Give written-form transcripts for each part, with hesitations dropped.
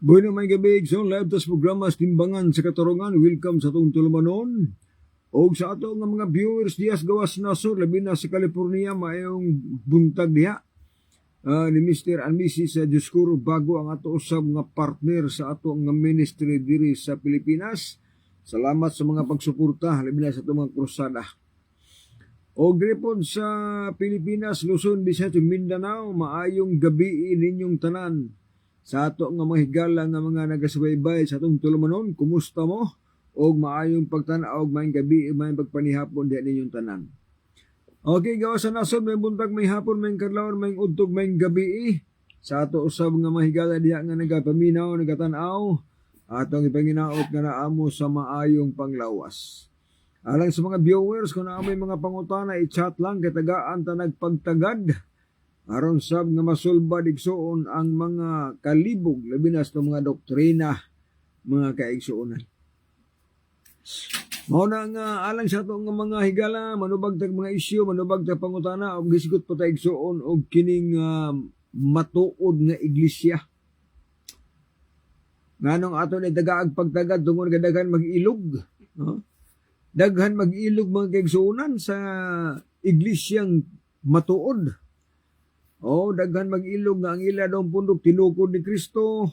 Bueno, may gabi, so live tas programa sa Timbangan sa Katarungan. Welcome sa itong tulumanon. O sa ato nga mga viewers diyas gawas na so, labi na sa California, mayong buntag diha. Ni Mr. and Mrs. Dioscuro bago ang ato usab nga partner sa ato nga ministry diri sa Pilipinas. Salamat sa mga pagsuporta, labi na sa itong mga krusada. O gripon sa Pilipinas, Luzon, Visayas, Mindanao, maayong gabi ninyong tanan. Sa ato nga mga higala nga mga nagasubaybay sa atong tulumanon, kumusta mo? O maayong pagtanaw, maayong gabi, maayong pagpanihapon diyan ninyong tanan. Okay, gawa sa nasod, may buntag, may hapon, may kadlawon, may udtog, may gabi. Sa ato usab nga mga higala diyan nga nagapaminaw, nagatanaw, atong ipanginaot nga naamo sa maayong panglawas. Alang sa mga viewers, kung naamoy mga pangutana, i-chat lang, katagaan ta nagpagtagad. Aron sab nga masulba digsoon ang mga kalibog, labi na sa mga doktrina, mga kaigsuonan. Mao na nga alang sa itong mga higala, manubag tag mga isyu, manubag tag pangutana, o gisgot pa tag igsuon, o kining matuod nga iglesia. Nganong ato ni dagaag pagtagad, tungod nga daghan mag-ilog. Daghan mag-ilog mga kaigsuonan sa iglesyang matuod. O daghan mag-ilog nga ang ila daw pundok tinukod ni Kristo.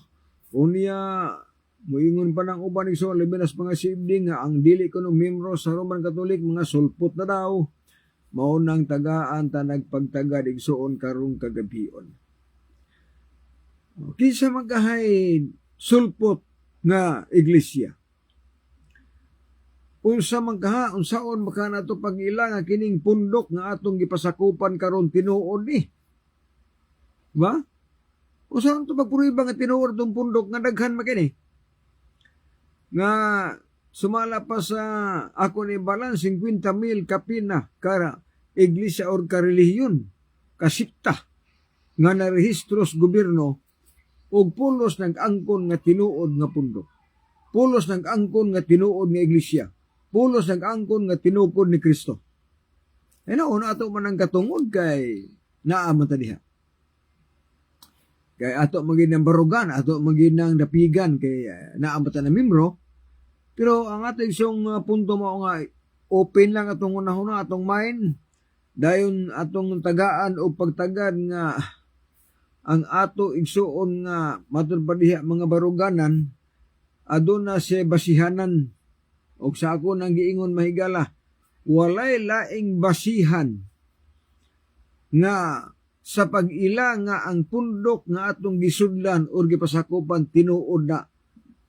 Unya moingon pa ng uban ni so libinas mga sibling nga ang dili kuno miyembro sa Roman Catholic mga sulpot na daw. Mao nang tagaan ta nagpagtagad igsuon karong kagabion. Kinsa magahay sulpot nga iglesia? Unsa man kaha unsaon maka nato pag-ila nga kining pundok nga atong gipasakupan karon tinuod ni? Ba? O saan ito pagpuriba nga tinuod itong pundok nga daghan makini? Nga sumala pa sa ako ni balan 50,000 kapina kara iglesia or karelihiyon kasipta nga narehistros gobyerno og pulos nag-angkon nga tinuod nga pundok. Pulos nag-angkon nga tinuod nga iglesia. Pulos nag-angkon nga tinukod ni Kristo. Ano ato man ang katungod kay naaman ta diha. Kay ato maging ng barugan, ato maging ng dapigan, kay naambatan na mimro. Pero ang ato isong punto mo nga, open lang atong unahuna, atong mind. Dayon atong tagaan o pagtagad nga, ang ato igsuon nga, matulpadiha mga baruganan, adun na siya basihanan. O sa ako nang giingon mahigala, walay laing basihan nga, sa pag-ila nga ang pundok nga atong gisudlan o gipasakupan tinuod na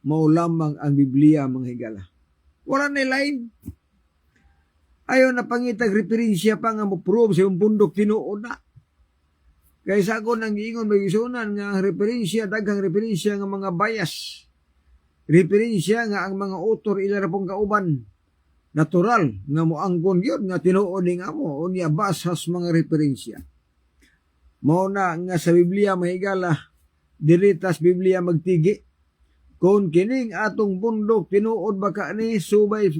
mao lamang ang Biblia mga higala. Wala na lain. Ayaw na pangitag referensya pa nga mo-prove sa yung pundok tinuod na. Kaysa ako nang giingon may gisunan nga referensya, daghang referensya nga mga bias. Referensya nga ang mga author ila pong kauban. Natural nga moangkon gyud nga tinuod nga mo unya basas mga referensya. Mao na nga sa Biblia mahigala diritas Biblia magtigi. Kung kining atong bundok tinuod ba kani subay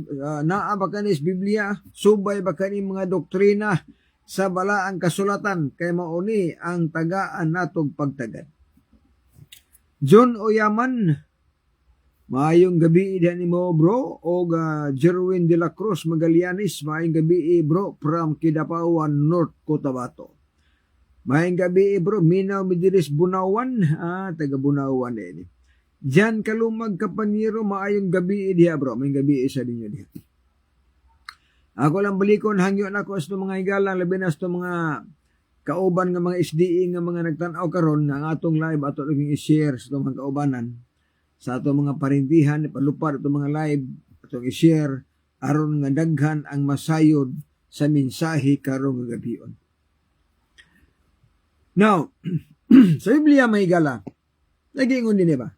naa ba kani sa Biblia, subay ba kani mga doktrina sa balaang kasulatan, kay mauni ang tagaan natong pagtagad. John Oyaman, maayong gabi diyan nimo bro, o Jerwin de la Cruz Magallanes, maayong gabi bro from Kidapawan, North Cotabato. Maayong gabi bro, Minaw Midiris Bunawan, taga Bunawan ini. Jan Kalumag Kapaniro, maayong gabi diha bro, maayong gabi isa ninyo diha. Ako lang balikon, hangyo na ako sa mga higala, labi na sa mga kauban nga mga SDE nga mga nagtanaw karon nga ang atong live ato naging i-share sa mga kaubanan, sa atong mga parintihan, ipalupad atong mga live, atong i-share, aron nga daghan ang masayod sa mensahe karong gabion. Now, sa Biblia may higala, nag-iingon din ba?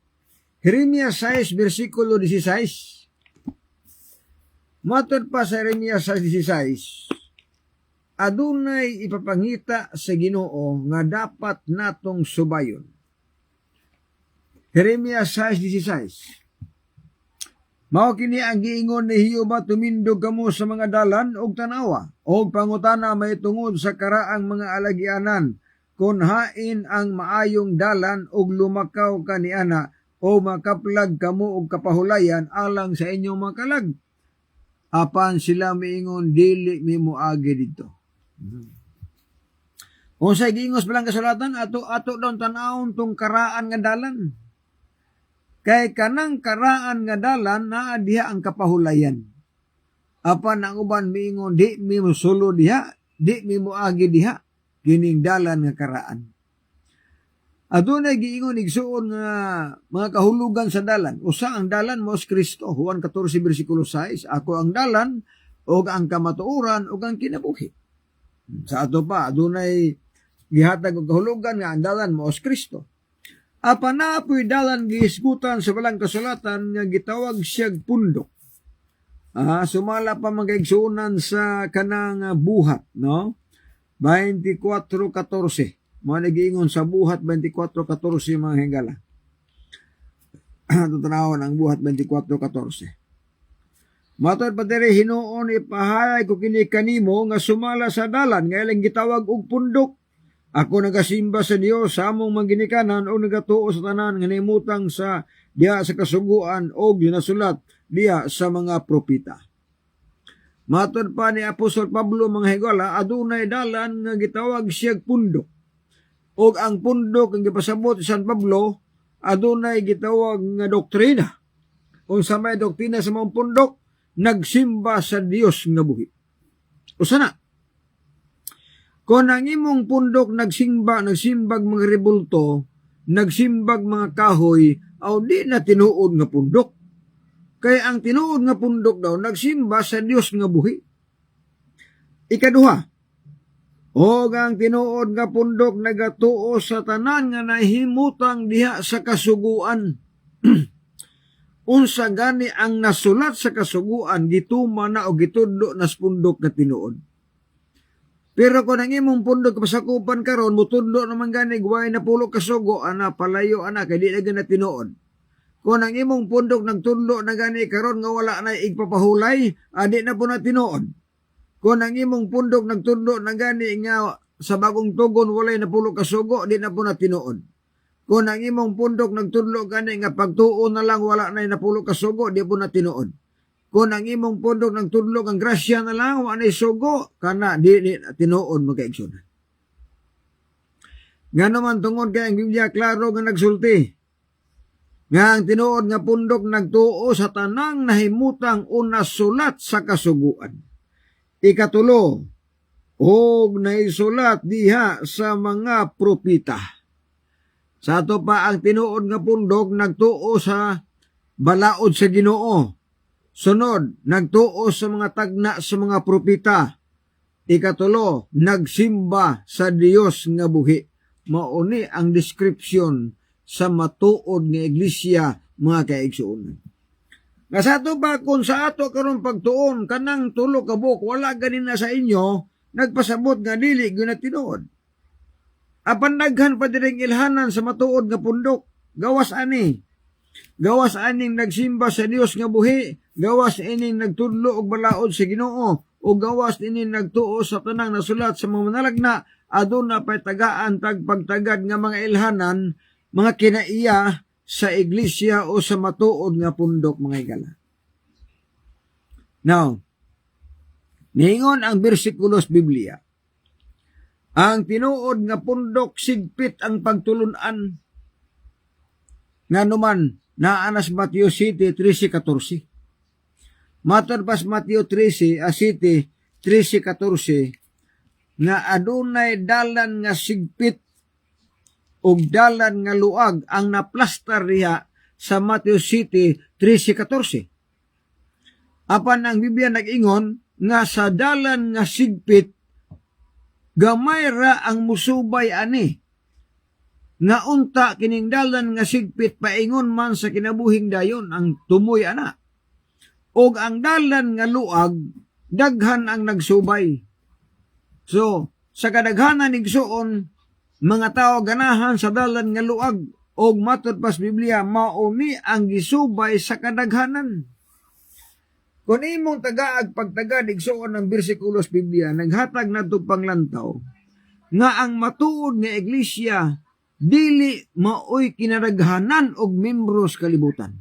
Jeremias 6, versikulo 16. Matod pa sa Jeremias 6:16, adunay ipapangita sa Ginoo nga dapat natong subayon. Jeremias 6:16. Mao kini ang giingon ni Jehova, tumindog kamo sa mga dalan og tanawa, og pangutana may tungod sa karaang mga alagyanan, kun hain ang maayong dalan og lumakaw kaniana, o makaplag kamo og kapahulayan alang sa inyong makalag. Apan sila miingon, dili mi moagi dito. Kung sa giingos palang kasulatan, ato daw tanawon tong karaan nga dalan. Kay kanang karaan nga dalan, naa diha ang kapahulayan. Apan ang uban miingon, di mi mosulo diha, di mi moagi diha, kining dalan nga karaan. Adunay giingon igsuon nga mga kahulugan sa dalan. Usa ang dalan mo si Kristo. Juan 14 versikulo 6, ako ang dalan o ang kamatuoran o ang kinabuhi. Sa ato pa, adunay gihatag og kahulugan nga ang dalan mo si Kristo. Apan na po'y dalan gihisgutan sa balang kasulatan nga gitawag siyag pundok. Sumala pa magaigsuonan sa kanang buhat, no? 24:14. Mga nag-iingon sa buhat 24:14 mga hingala. Tutanawon ang buhat 24:14. Matod pa diri, hinuon ipahalay ko kini kanimo nga sumala sa dalan nga ilang gitawag og pundok. Ako nagasimba sa Dios sa among manginikanan o nagatuo sa tanan nga nimutang sa diha sa kasuguan o ginasulat diha sa mga propeta. Matod pa ni Apostol Pablo mga higala, adunay dalan nga gitawag siyag pundok. Og ang pundok ang gipasabot sa San Pablo, adunay gitawag nga doktrina. Kung sa may doktrina sa mga pundok, nagsimba sa Dios nga buhi. Usa na, kung ang imong pundok nagsimbag mga rebulto, nagsimbag mga kahoy, aw di na tinuod nga pundok. Kaya ang tinuod nga pundok daw, nagsimba sa Dios nga buhi. Ikaduha, o ang tinuod nga pundok nagatuo sa tanan nga nahimutang diha sa kasuguan. Unsa gani ang nasulat sa kasuguan, gituma na o gitudlo na sa pundok nga tinuod. Pero kung ang imong pundok pasakupan karon, mutudlo naman gani guway na pulo kasugo, ana palayo ana, kay di na gana tinuod. Kung ang imong pundok nagtudlo na gani karon nga wala na igpapahulay, di na po na tinuod. Kung ang imong pundok nagtudlo na gani nga sa bagong tugon walay na pulo kasugo, di na po na tinuod. Kung ang imong pundok nagtudlo gani nga pagtuo na lang wala na napulo kasugo, di po na tinuod. Kung ang imong pundok nagtudlo ang grasya na lang wala na sugo, kana di tinuod magkaigsoon. Nga naman tungod kay ang Biblia klaro nga nagsulti nga ang tinuod nga pundok nagtuo sa tanang nahimutang una sulat sa kasuguan. Ikatulo, og naisulat diha sa mga propita. Sa ato pa ang tinuod nga pundok nagtuo sa balaod sa Ginoo. Sunod, nagtuo sa mga tagna sa mga propita. Ikatulo, nagsimba sa Dios nga buhi. Mauni ang description sa matuod nga iglesia mga kaigsuonan. Nga sa ato ba kung sa ato karon pagtuon kanang tulo ka buok wala ganin na sa inyo, nagpasabot nga dili gyud na tinuod. Apan daghan pa diring ilhanan sa matuod nga pundok. Gawas ani. Gawas aning nagsimba sa Dios nga buhi. Gawas ining nagtudlo og balaod sa Ginoo. O gawas ining nagtuo sa tanang nasulat sa mga manalagna. Aduna pay tagaan tagpagtagad nga mga ilhanan, mga kinaiya sa iglesia o sa matuod nga pundok, mga igala. Now, niingon ang bersikulos Biblia. Ang tinuod nga pundok sigpit ang pagtulunan nga numan naanas Mateo 7:13-14. Matod pas Mateo 7, nga adunay dalan nga sigpit ug dalan nga luag ang naplastar diha sa Mateo 7:13-14. Apan ang Biblia nag-ingon nga sa dalan nga sigpit gamay ra ang musubay ani. Nga unta kining dalan nga sigpit paingon man sa kinabuhing dayon ang tumoy ana. Og ang dalan nga luag daghan ang nagsubay. So, sa kadaghanan igsuon mga tao ganahan sa dalan nga luag og matod pas Biblia mauni ang gisubay sa kadaghanan. Kung imong tagaag pagtagad igsuon ng bersikulos Biblia naghatag nadto panglantaw nga ang matuod nga iglesia dili maoy kinadaghanan og membros kalibutan.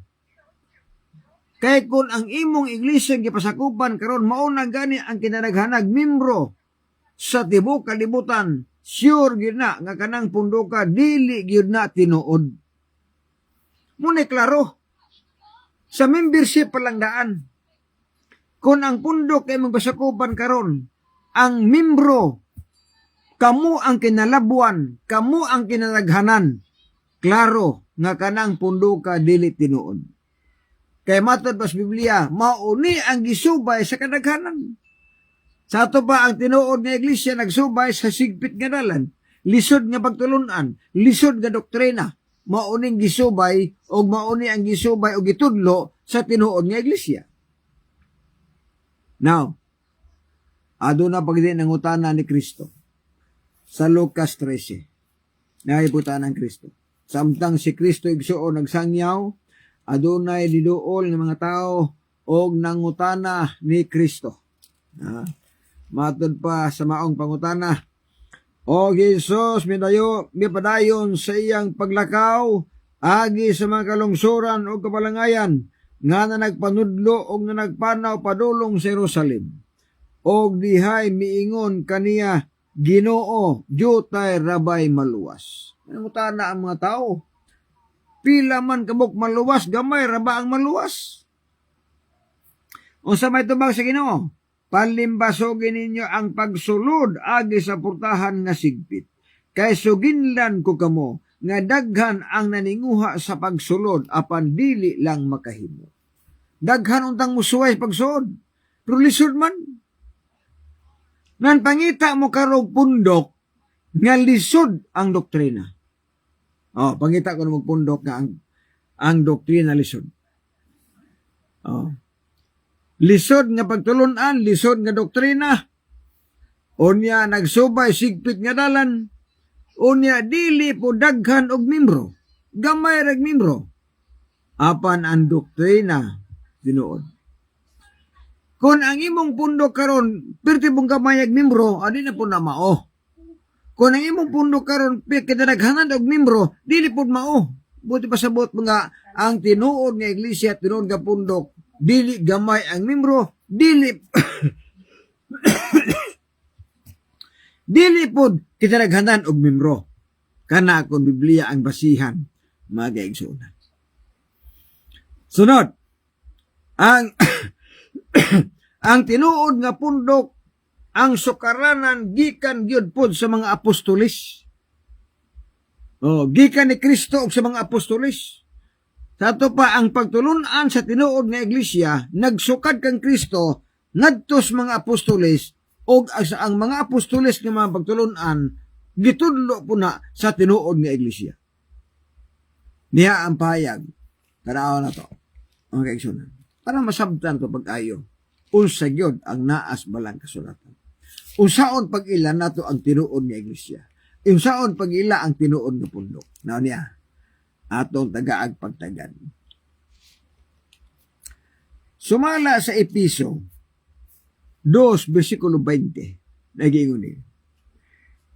Kay kung ang imong iglesia gipasakupan karon mao na gani ang kinadaghanag membro sa tibuok kalibutan, sure gyud na nga kanang pundoka dili gyud na tinuod. Muna klaro sa membership palangdaan. Kung ang pundok ay magpasakupan karon, ang membro kamo ang kinalabuan, kamo ang kinadaghanan. Klaro nga kanang pundoka dili tinuod. Kay matod pas Biblia, mauni ang gisubay sa kadaghanan. Sa ato pa ang tinuod nga iglesia nagsubay sa sigpit nga dalan, lisod nga pagtulunan, lisod nga doktrina, mauning gisubay o mauni ang gisubay o gitudlo sa tinuod nga iglesia. Now, aduna pagdi nangutana ni Kristo sa Lucas 13. Naiputan ng Kristo. Samtang si Kristo igsuon nagsangyaw, adunay diduol ng mga tao og nangutana ni Kristo. Matod pa sa maong pangutana, O Jesus, mipadayon sa iyang paglakaw, agi sa mga kalungsuran o kabalangayan, nga na nagpanudlo o nga nagpanaw padulong sa Jerusalem. O dihay miingon kaniya, Ginoo, jutay rabay maluwas. Nangutana ang mga tao, pila man kabuk maluwas, gamay raba ang maluwas. O sa may tubag sa Ginoo, palimbasogin ninyo ang pagsulod agi sa purtahan nga sigpit. Kay suginlan ko kamo nga daghan ang naninguha sa pagsulod apan dili lang makahimo. Daghan untang musuway pagsulod, pero lisod man. Nan pangita mo karog pundok nga lisod ang doktrina. Pangita ko na magpundok nga ang doktrina lisod. Lisod nga pagtulunan, lisod nga doktrina, unya nagsubay sigpit nga dalan, unya dili po daghan og membro, gamay rag membro, apan ang doktrina tinuod. Kung ang imong pundok karon perti pong gamay ag membro, adi na po na mao. Kung ang imong pundok karon kadaghanan og membro, dili po mao. Buti pa sabot mga ang tinuod nga iglesia, tinuod nga pundok, dili gamay ang membro, dili dili pod kitadaghanan og membro. Kana akong Biblia ang basihan, mga kaigsuonan. Sunod, ang ang tinuod nga pundok, ang sukaranan gikan gyud pod sa mga apostolis. Gikan ni Kristo og sa mga apostolis. Sa ato pa ang pagtulunan sa tinuod nga iglesia, nagsukad kang Kristo ngadtos mga apostoles og ang mga apostoles nga mga pagtulunan gitudlo po na sa tinuod nga iglesia. Niya ang pahayag, tanaw na to, mga kaigsunan, para masabtan to pag-ayo, unsa gyud ang naas balang kasulatan. Unsaon pag-ilan nato ang tinuod nga iglesia. Unsaon pag-ila ang tinuod nga pundok? Now niya, atong tagaag pagtagan. Sumala sa Episo 2, versikulo 20, nagingon niya,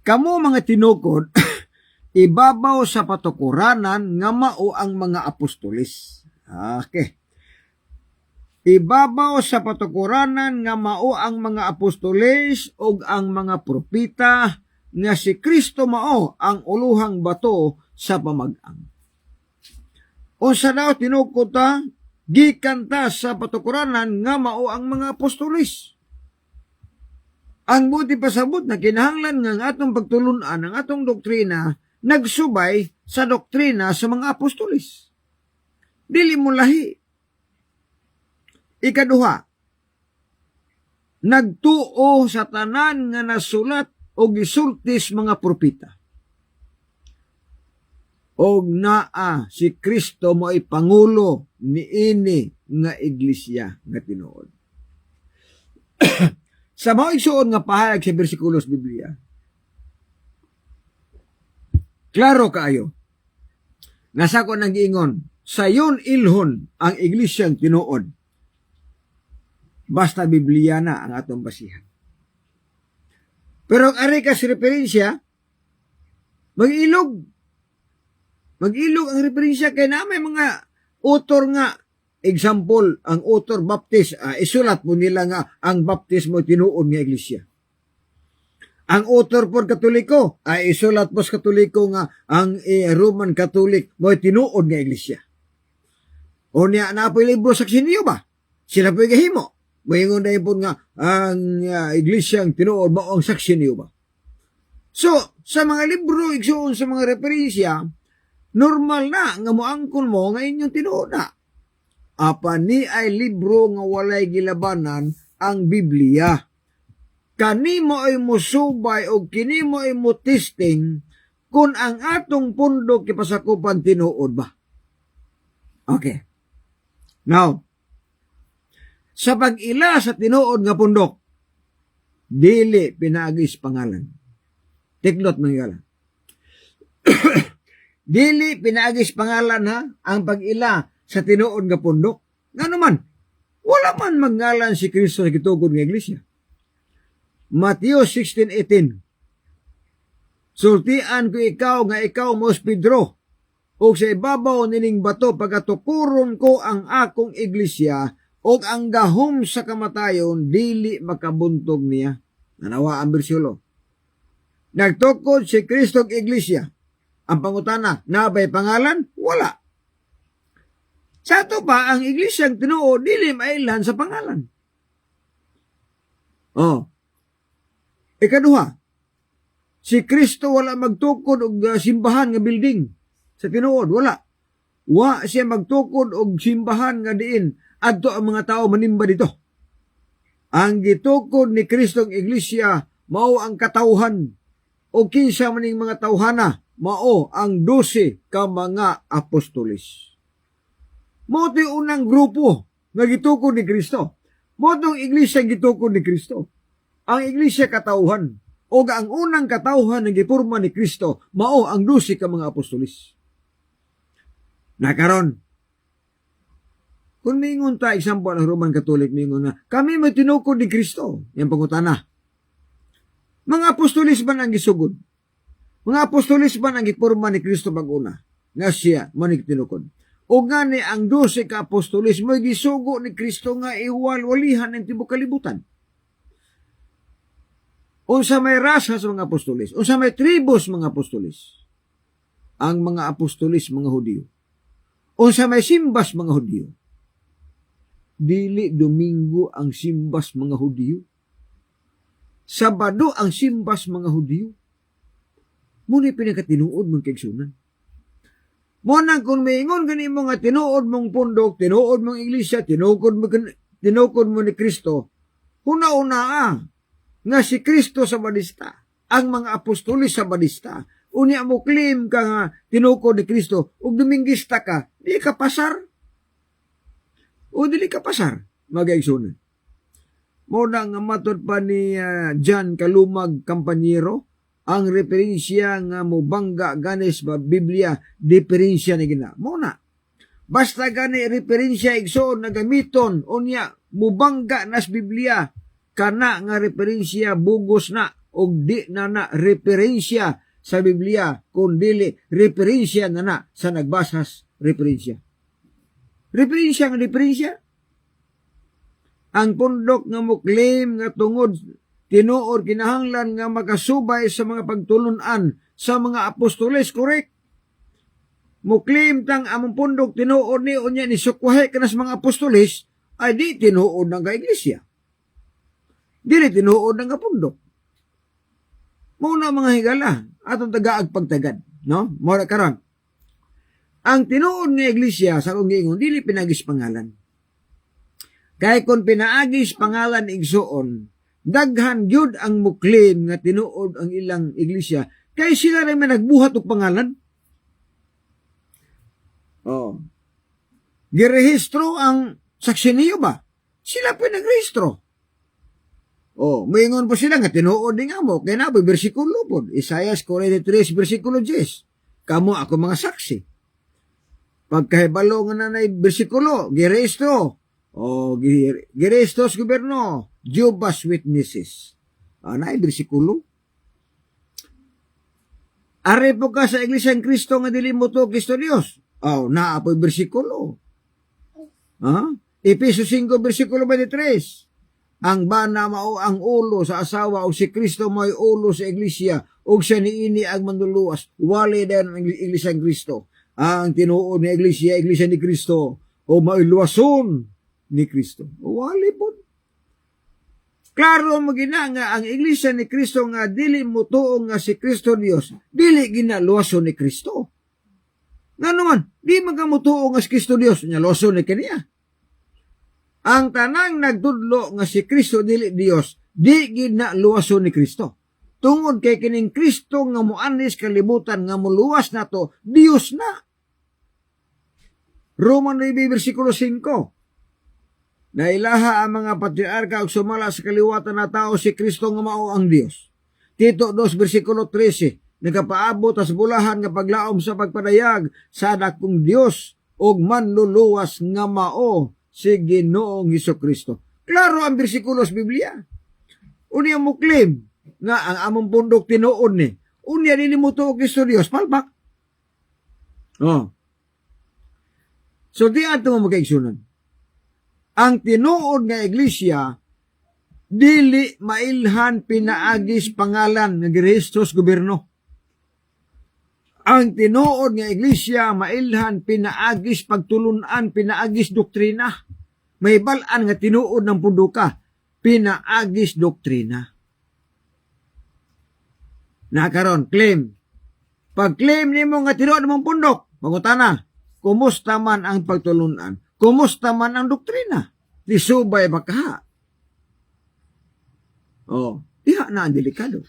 kamo mga tinukod, ibabaw sa patukuranan nga mao ang mga apostolis. Okay. Ibabaw sa patukuranan nga mao ang mga apostolis ug ang mga propita nga si Kristo mao ang uluhang bato sa pamag-ang. Unsa daw tinukod ta? Gikan ta sa patukuranan nga mao ang mga apostolis. Ang buti pasabot na kinahanglan nga ang atong pagtulunan ang atong doktrina nagsubay sa doktrina sa mga apostolis. Dili mo lahi. Ikaduha, nagtuo sa tanan nga nasulat o gisultis mga propita. Og naa si Kristo mo ay pangulo niini nga iglesia nga tinuod. Sa mga igsuon nga pahayag sa bersikulos Biblia, klaro kaayo, nasa ko nang giingon, sayon ilhon ang iglesyang tinuod. Basta Biblia na ang atong basihan. Pero ang ari kas referensya, mag-ilog ang referensya kay na may mga author nga. Example, ang author Baptist, isulat mo nila nga ang baptismo tinuod nga iglesia. Ang author por Katoliko, isulat po sa Katoliko nga ang Roman Catholic mo tinuod nga iglesia. O niya na po libro saksi niyo ba? Sila po gahimo. Mayingon na po nga ang iglesia ang tinuod mo ang saksi niyo ba? So, sa mga libro, igsuon sa mga referensya, normal na nga moangkon mo nga inyong tinuod na. Apa ni ay libro nga walay gilabanan ang Biblia. Kanimo ay musubay o kinimo ay mutisting kung ang atong pundok kipasakupan tinuod ba. Okay. Now, sa pag-ila sa tinuod nga pundok, dili pinagis pangalan. Tiklot mangyala. Dili pinagis pangalan ha, ang pag-ila sa tinuod nga pundok. Nga naman, wala man magngalan si Kristo sa gitugod nga iglesia. Mateo 16:18. Sultian ko ikaw nga ikaw mos Pedro, o sa ibabaw nining bato pagatukuron ko ang akong iglesia, o ang gahom sa kamatayon dili makabuntog niya. Nanawa ang bersikulo. Nagtukod si Kristo ang iglesia. Ang pangutana, nabay pangalan? Wala. Sa ito pa, ang iglesyang tinuod, dili mailan sa pangalan. Ikaduha, si Kristo wala magtukod og simbahan nga building sa tinuod, wala. Wa siya magtukod og simbahan nga diin adto ang mga tao manimba dito. Ang gitukod ni Kristo ang iglesia mao ang katawhan o kinsa maning mga tawhana mao ang 12 ka mga apostolis. Mo ito'y unang grupo nga gitukod ni Kristo. Mo itong iglesia gitukod ni Kristo. Ang iglesia katauhan. O ang unang katauhan na gipurma ni Kristo, mao ang 12 ka mga apostolis. Nakaron, kung mingon ta, example, ang Roman Catholic, mingon na, kami may tinukod ni Kristo. Yan pangutana. Mga apostolis ba ang gisugod? Mga apostolis ba ang gipurma ni Kristo pag-una? Nga siya, manig tinukod. O nga ni ang 12 ka apostolis mo gisugo ni Kristo nga iwal-walihan ng tibok kalibutan. Unsa may rasa sa mga apostolis, unsa may tribus mga apostolis. Ang mga apostolis mga Hudiyo. Unsa may simbas mga Hudiyo. Dili Domingo ang simbas mga Hudiyo. Sabado ang simbas mga Hudiyo. Muna pinakatinuod mong kaigsunan. Muna kung maingon gani mo nga tinuod mong pundok, tinuod mong iglesia, tinukod mo ni Kristo, una-una nga si Kristo sa badista, ang mga apostolis sa badista, unya mo claim ka nga tinukod ni Kristo, ug Dominguista ka, di ka pasar. O dili ka pasar, mag-aigsunan. Muna nga matod pa ni John Kalumag Campanyero, ang referensya nga mubangga ganis ba Biblia diferensya ni gina. Muna, basta gani referensya igsoon na gamiton unya mubangga nas Biblia kana nga referensya bugos na og di na referensya sa Biblia kundi referensya na sa nagbasas referensya. Referensya nga referensya. Ang pundok nga muklim nga tungod tinuod kinahanglan nga makasubay sa mga pagtulunan sa mga apostoles, correct? Muklim tang among pundok tinuod ni unya ni sukwahe kana sa mga apostoles ay di tinuod ng iglesia. Dili tinuod ng pundok. Muna mga higala atong tagaag pagtagad, no? Mora karon. Ang tinuod nga iglesia sa kung giingon dili pinagis pangalan. Kay kung pinaagis pangalan igsuon, daghan gyud ang muklim nga tinuod ang ilang iglesia kay sila rin man nagbuhat og pangalan. Oh. Girehistro ang saksiniyo ba? Sila pa nagrehistro. Oh, moingon po sila nga tinuod din nga mo kay naboy bersikulo pod Isaias 43 bersikulo 10. Kamo ako mga saksi. Pagkahibalo nga nanay bersikulo, girehistro. O girestos gobyerno, Jehovah's Witnesses. Naay bersikulo. Are po ka sa Iglesia ng Kristo nga dili mo to Kristo Dios. Naa po bersikulo. Efesos 5 bersikulo 23. Ang bana mao ang ulo sa asawa o si Kristo mo'y ulo sa Iglesia o siya niini ang manluluwas. Wali din ang Iglesia ng Kristo. Ang tinuod ni Iglesia ni Kristo o may luwason ni Kristo. Wali po. Klaro mo gina nga ang Iglesia ni Kristo nga dili mo tuong nga si Kristo Dios, dili ginaluwason ni Kristo. Nga naman, di magamutuong nga si Kristo Dios, nga luwason ni kaniya. Ang tanang nagtudlo nga si Kristo dili Dios, di ginaluwason ni Kristo. Tungod kay kining Kristo nga muanis kalibutan nga muluwas na to, Dios na. Roman 9 versikulo 5. Nailaha ang mga patriarka ug sumala sa kaliwatan na tao si Kristo nga mao ang Dios. Tito 2 bersikulo 13, nagapaabot as bulahan nga paglaom sa pagpadayag sa dakong Dios ug manluluwas nga mao si Ginoong Hesukristo. Klaro ang bersikulo sa Biblia. Unya muklim nga ang among pundok tinuod ni. Unya dili mo tuo Kristo Dios palpak. So di ato mo magkaigsunan. Ang tinuod nga iglesia dili mailhan pinaagis pangalan nga girehistro sa gobyerno. Ang tinuod nga iglesia mailhan pinaagis pagtulunan, pinaagis doktrina. May balaan nga tinuod ng punduka, pinaagis doktrina. Nakaron claim. Pag claim nimo nga tinuod mong pundok, mangutana, kumusta man ang pagtulunan? Kumusta man ang doktrina? Lisubay ba ka? Diha na ang delikado.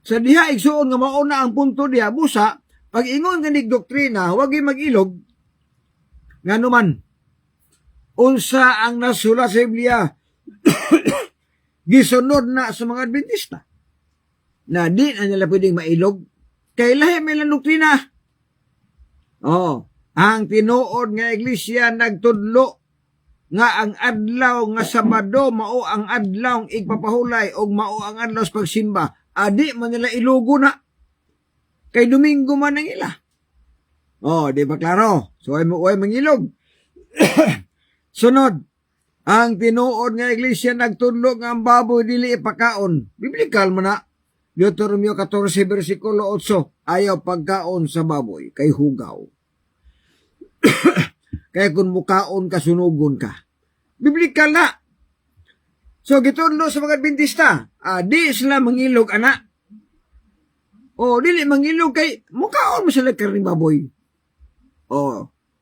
Sa diha, igsuon nga mauna ang punto diha, busa, pag ingon nga nig doktrina, huwag mag-ilog, nga naman, unsa ang nasula sa Biblia, gisunod na sa mga Adventista, na di na nila pwedeng mailog, kay lahi may lang doktrina. Ang tinuod nga iglesia nagtudlo nga ang adlaw nga Sabado mao ang adlaw igpapahulay o mao ang adlaw sa pagsimba. Adi man nila ilugo na. Kay Domingo man ang ila. Di ba klaro? So ay mangilog. Sunod, ang tinuod nga iglesia nagtudlo nga ang baboy dili ipakaon. Biblikal mo na. Deuteronomio 14 versikulo 8, ayaw pagkaon sa baboy kay hugaw. Kaya kung mukaon ka, sunugon ka. Biblikal na. So, gitudlo sa mga Adventista, di sila mangilog, anak. Dili mangilog kay, mukaon mo sila karing baboy.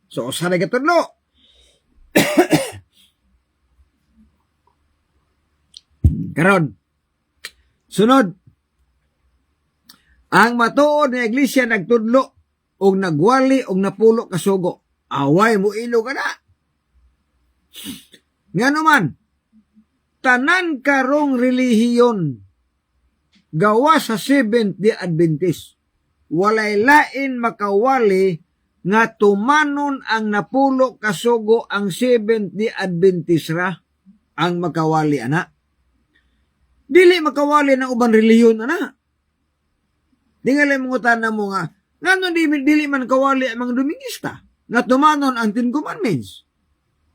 So, sana gitudlo. Karon, sunod, ang matuod na iglesia nagtudlo og nagwali og napulo kasugo. Away mo ilog ka na. Nga naman, tanan karong relihiyon gawa sa Seventh-day Adventist. Walay lain makawali nga tumanon ang napulo kasugo ang Seventh-day Adventist ra ang makawali ana. Dili makawali ng ubang reliyon ana. Dingalay mo tanan mo nga ngano dili man kawali ang mga Domingista nga tumanon ang Ten Commandments.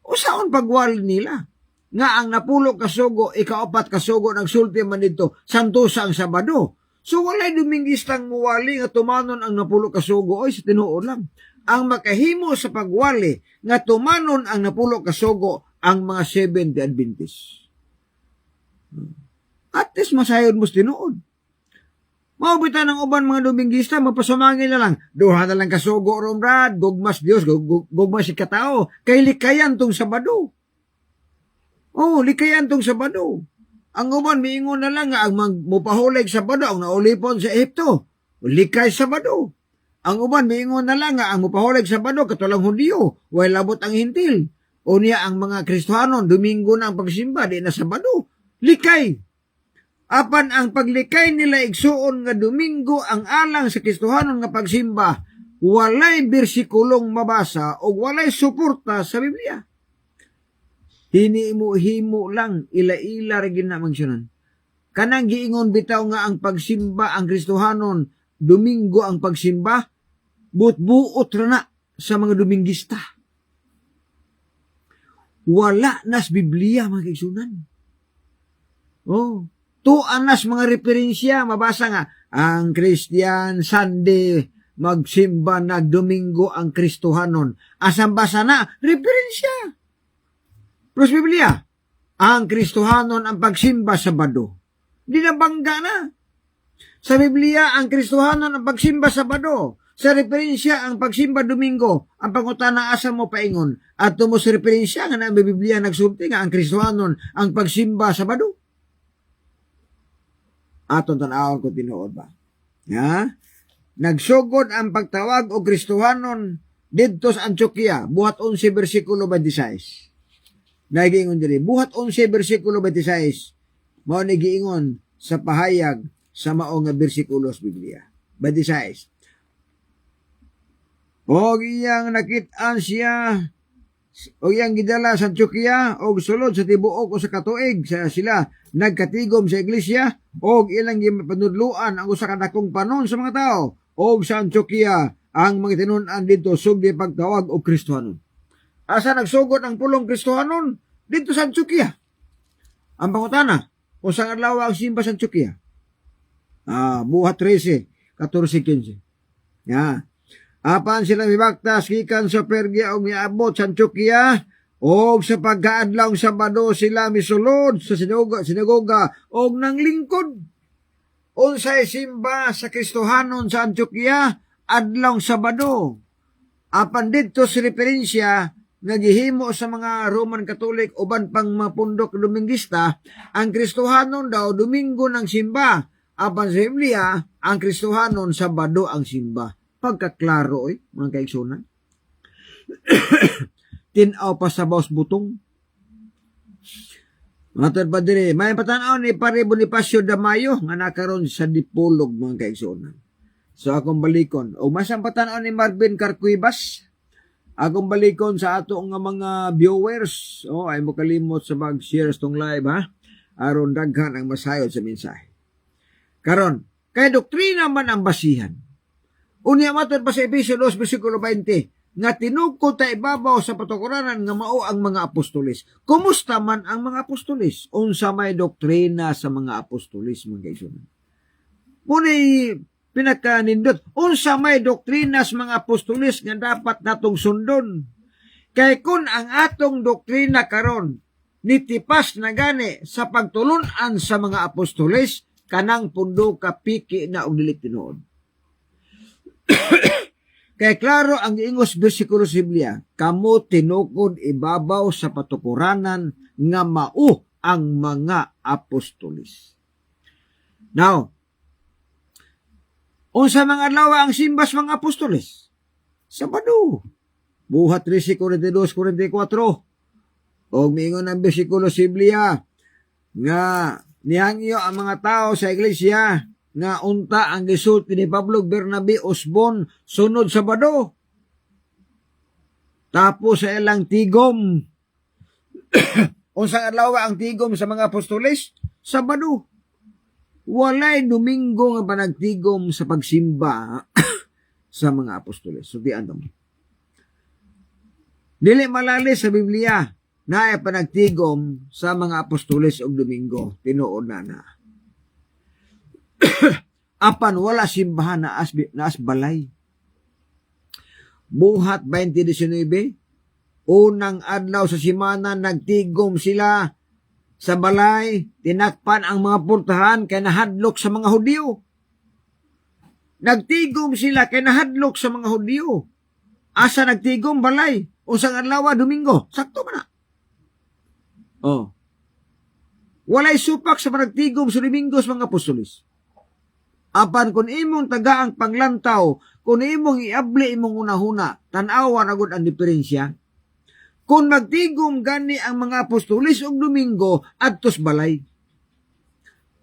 Usaon pagwali nila nga ang napulo kasugo, ikaapat kasugo nagsulti man dito, santosa ang Sabado. So walay Domingistang muwali nga tumanon ang napulo kasugo oy sa tinuod lang. Ang makahimo sa pagwali nga tumanon ang napulo kasugo ang mga Seventh-day Adventist. At least masayod mo tinuod. Maubitan ng uban mga Domingista, mapasumangin na lang. Duha na lang kasugo romrad, gugmas Dios, gugmas si katao. Kay likayan tong Sabado. Oh, likayan tong Sabado. Ang uban, miingon na lang nga, ang mupahulig Sabado, ang naulipon sa Ehipto. Likay Sabado. Ang uban, miingon na lang nga, ang mupahulig Sabado, katulang Hudiyo, way labot ang Hintil. O niya ang mga Kristohanon, Domingo na ang pagsimba, di na Sabado. Likay. Apan ang paglikay nila igsuon nga Domingo ang alang sa Kristohanon nga pagsimba, walay bersikulong mabasa o walay suporta sa Biblia. Himo lang, ila-ila rin na magsyonan. Kanang giingon bitaw nga ang pagsimba ang Kristohanon, Domingo ang pagsimba, buot ra na sa mga Domingista. Wala nas Biblia mga kaigsunan. Oh, tuan nas mga referensya, mabasa nga, ang Christian Sunday magsimba na Domingo ang Kristohanon. Asang basa na, referensya. Plus Biblia, ang Kristohanon ang pagsimba Sabado. Di na bangga na. Sa Biblia, ang Kristohanon ang pagsimba Sabado. Sa referensya, ang pagsimba Domingo, ang pangutana asa mo paingon. At tumo sa referensya nga na Biblia nagsulti nga ang Kristohanon ang pagsimba Sabado. Aton tanawon ko tinuod ba? Ha? Nagsugod ang pagtawag o Kristohanon didto sa Antioquia, buhat 11 bersikulo 26. Nagiingon diri, buhat 11 bersikulo 26. Mao ni giingon sa pahayag sa mao nga bersikulos Biblia. 26. Og iyang nakit-an siya, og iyang gidala sa Antioquia, og sulod sa tibuok o sa katuig sa sila nagkatigom sa iglesia, og ilang panudluan ang usa ka dakong panon sa mga tao, og sa Antioquia ang mga tinun-an dito sugdi pagtawag og Kristohanon. Asa nagsugod ang pulong Kristohanon? Dito sa Antioquia. Ang pangutana, kung saan adlaw ang simba sa Antioquia? Buhat 13, 14, 15. Ya. Apan sila mibaktas gikan sa Pergia o miabot sa Antioquia, og sa pagkaadlaw Sabado sila misulod sa sinagoga og nanglingkod. Unsay simba sa Kristohanon sa Antioquia adlaw Sabado. Apan didto si referensya nagihimo sa mga Roman Catholic uban pang mga pundok Domingista, ang Kristohanon daw Domingo ng simba. Apan sa Biblia, ang Kristohanon Sabado ang simba. Pagkaklaro mga kaigsunan. Tinaw pa sa bawas butong. Matod pa dire, may patanaw ni Pare Bonifacio Damayo nga nakaroon sa Dipolog mga kaigsunan. So akong balikon. O masang patanaw ni Marvin Carcuibas. Akong balikon sa ato nga mga viewers. Ay mo kalimot sa mag-share tong live ha. Aron daghan ang masayod sa mensahe. Karon, kay doktrina man ang basihan. Unya matod pa sa Efesios 2 bersikulo 20 nga tinugkod ta ibabaw sa patukuranan nga mao ang mga apostoles. Kumusta man ang mga apostoles? Unsa may doktrina sa mga apostoles mga kaigsunan? Munay pinakanindot, unsa may doktrina sa mga apostoles nga dapat natong sundon. Kay kun ang atong doktrina karon nitipas na gani sa pagtulon-an sa mga apostoles, kanang pundo kapiki na og dili tinuod. Kay klaro ang ingos bersikulo sa Biblia, kamo tinukod ibabaw sa patukuranan nga mao ang mga apostoles. Now, unsa mga adlaw ang simbas mga apostoles? Sabado. Buhat 13, 42, 44. O miingon ang bersikulo sa Biblia nga nihangyo ang mga tao sa iglesia nga unta ang gisulti ni Pablo Bernabe Osbon sunod Sabado. Tapos sa ilang tigom, unsang adlaw ang tigom sa mga apostoles? Sabado. Walay Domingo nga panagtigom sa pagsimba sa mga apostoles. So, di ano. Dili malali sa Biblia na ay panagtigom sa mga apostoles og Domingo. Tinuod na. Apan wala simbahan na as balay. Buhat 2019, unang adlaw sa simana nagtigom sila sa balay, tinakpan ang mga purtahan kay nahadlok sa mga Hudyo. Nagtigom sila kay nahadlok sa mga Hudyo. Asa nagtigom balay? Unsang adlaw Domingo. Sakto man na. Oh. Walay supak sa panagtigom sa Domingo sa mga apostoles. Apan kung imong tagaang panglantaw, kung imong iabli imong unahuna, tanawa na gud ang diferensya. Kung magtigom gani ang mga apostoles og Domingo adtos balay.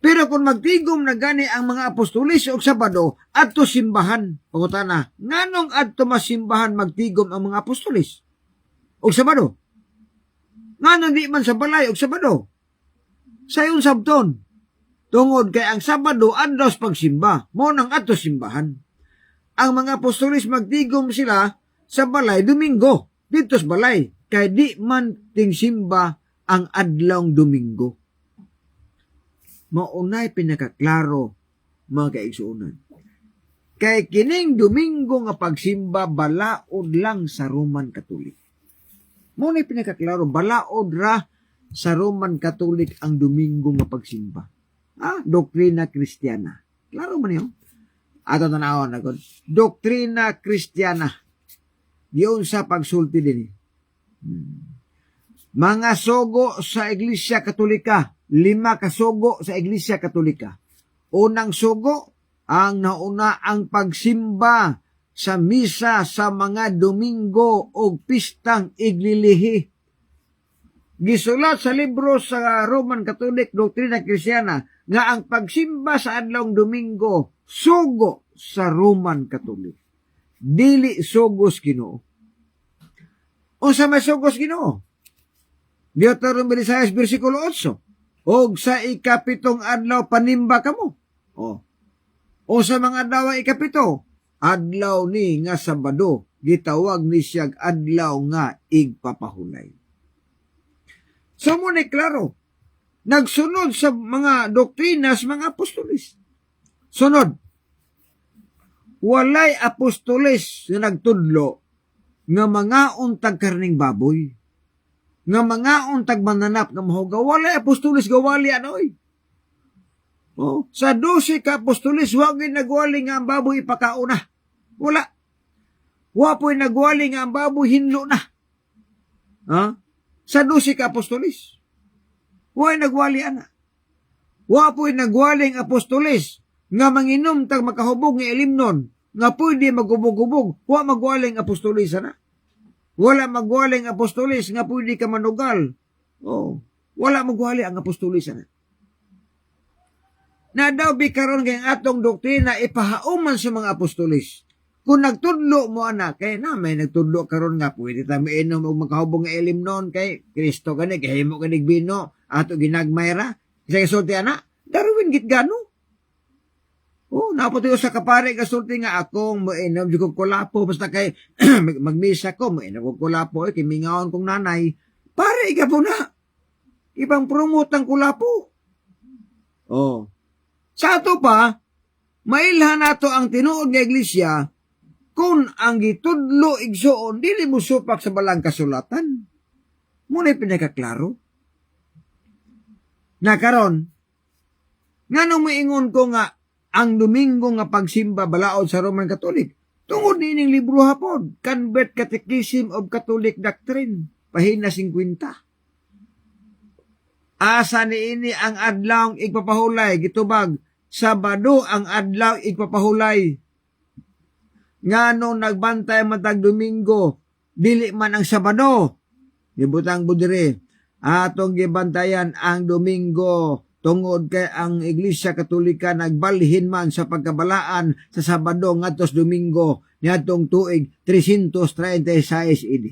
Pero kung magtigom na gani ang mga apostoles og Sabado adtos simbahan. Pangutana, nganong adto masimbahan magtigom ang mga apostoles og Sabado? Nganong di man sa balay og Sabado? Sayon sabton. Tungod kay ang Sabado adlaw sa pagsimba, mo nang adto simbahan. Ang mga apostoles magtigom sila sa balay Domingo, dito sa balay, kay di man tingsimba ang adlawng Domingo. Maunay pinakaklaro mga kaigsuonan. Kay kining Domingo nga pagsimba balaod lang sa Roman Catholic. Maunay pinakaklaro, balaod ra sa Roman Catholic ang Domingo nga pagsimba. Doktrina Kristiyana. Klaro man yun. Ato tanawon na ko. Doktrina Kristiyana. Yun sa pagsulti din. Mga sogo sa Iglesia Katolika. 5 kasugo sa Iglesia Katolika. Unang sugo, ang nauna ang pagsimba sa misa sa mga Domingo o pistang iglilihi. Gisulat sa libro sa Roman Catholic Doktrina Kristiyana nga ang pagsimba sa adlawng Domingo sugo sa Roman Catholic. Dili sugos Ginoo. Unsa may sugos Ginoo? Deuteronomy 16 bersikulo 8. Og sa ikapitong adlaw panimba kamo. O sa mga adlaw ikapito, adlaw ni nga Sabado, gitawag ni siyag adlaw nga igpapahulay. So mo ni klaro, nagsunod sa mga doktrinas mga apostoles. Sunod, walay apostoles na nagtudlo nga mga untag karning baboy, nga mga untag mananap nga mahuga, walay apostoles gawali anoy. Sa 12 ka apostoles, wagin nagwali nga ang baboy ipakauna. Wala. Wapoy nagwali nga ang baboy hinlo na. Sa 12 ka apostoles. Huwag nagwali ana. Wapoy nagwaling apostoles nga manginom tag makahubog nga ilimnon nga pwede magubog-ubog. Huwag magwaling apostoles ana. Wala magwaling apostoles nga pwede ka manugal. Wala magwali ang apostoles ana. Na daw bikaron kay atong doktrina ipahauman sa mga apostoles. Kung nagtudlo mo anak, kay na may nagtudlo karon nga pwede ta miinom og makahubog nga ilim noon kay Kristo gani kay himo kanig bino ato ginagmay ra. Isa kasulti ana, Darwin git gano. Napatuyo sa kapare kasulti nga akong moinom jud kog kulapo basta kay magmisa ko moinom kog kulapo kay mingaon kong nanay. Pare ka po na. Ibang promote ang kulapo. Sa ato pa, mailhan nato ang tinuod nga iglesia kung ang gitudlo igsoon, dili mo supak sa balang kasulatan. Muna'y pinakaklaro. Na karon, nga nung maingon ko nga, ang Domingo nga pagsimba balaod sa Roman Catholic, tungod nining libro hapon, Convert Catechism of Catholic Doctrine, pahina 50. Asa ni ini ang adlawng igpapahulay, gitubag, Sabado ang adlaw igpapahulay. Nga nung nagbantay matag Domingo, dili man ang Sabado. Gibutang budire, atong gibantayan ang Domingo tungod kay ang Iglesia Katolika nagbalhin man sa pagkabalaan sa Sabado ngadto sa Domingo niadtong tuig 336 AD.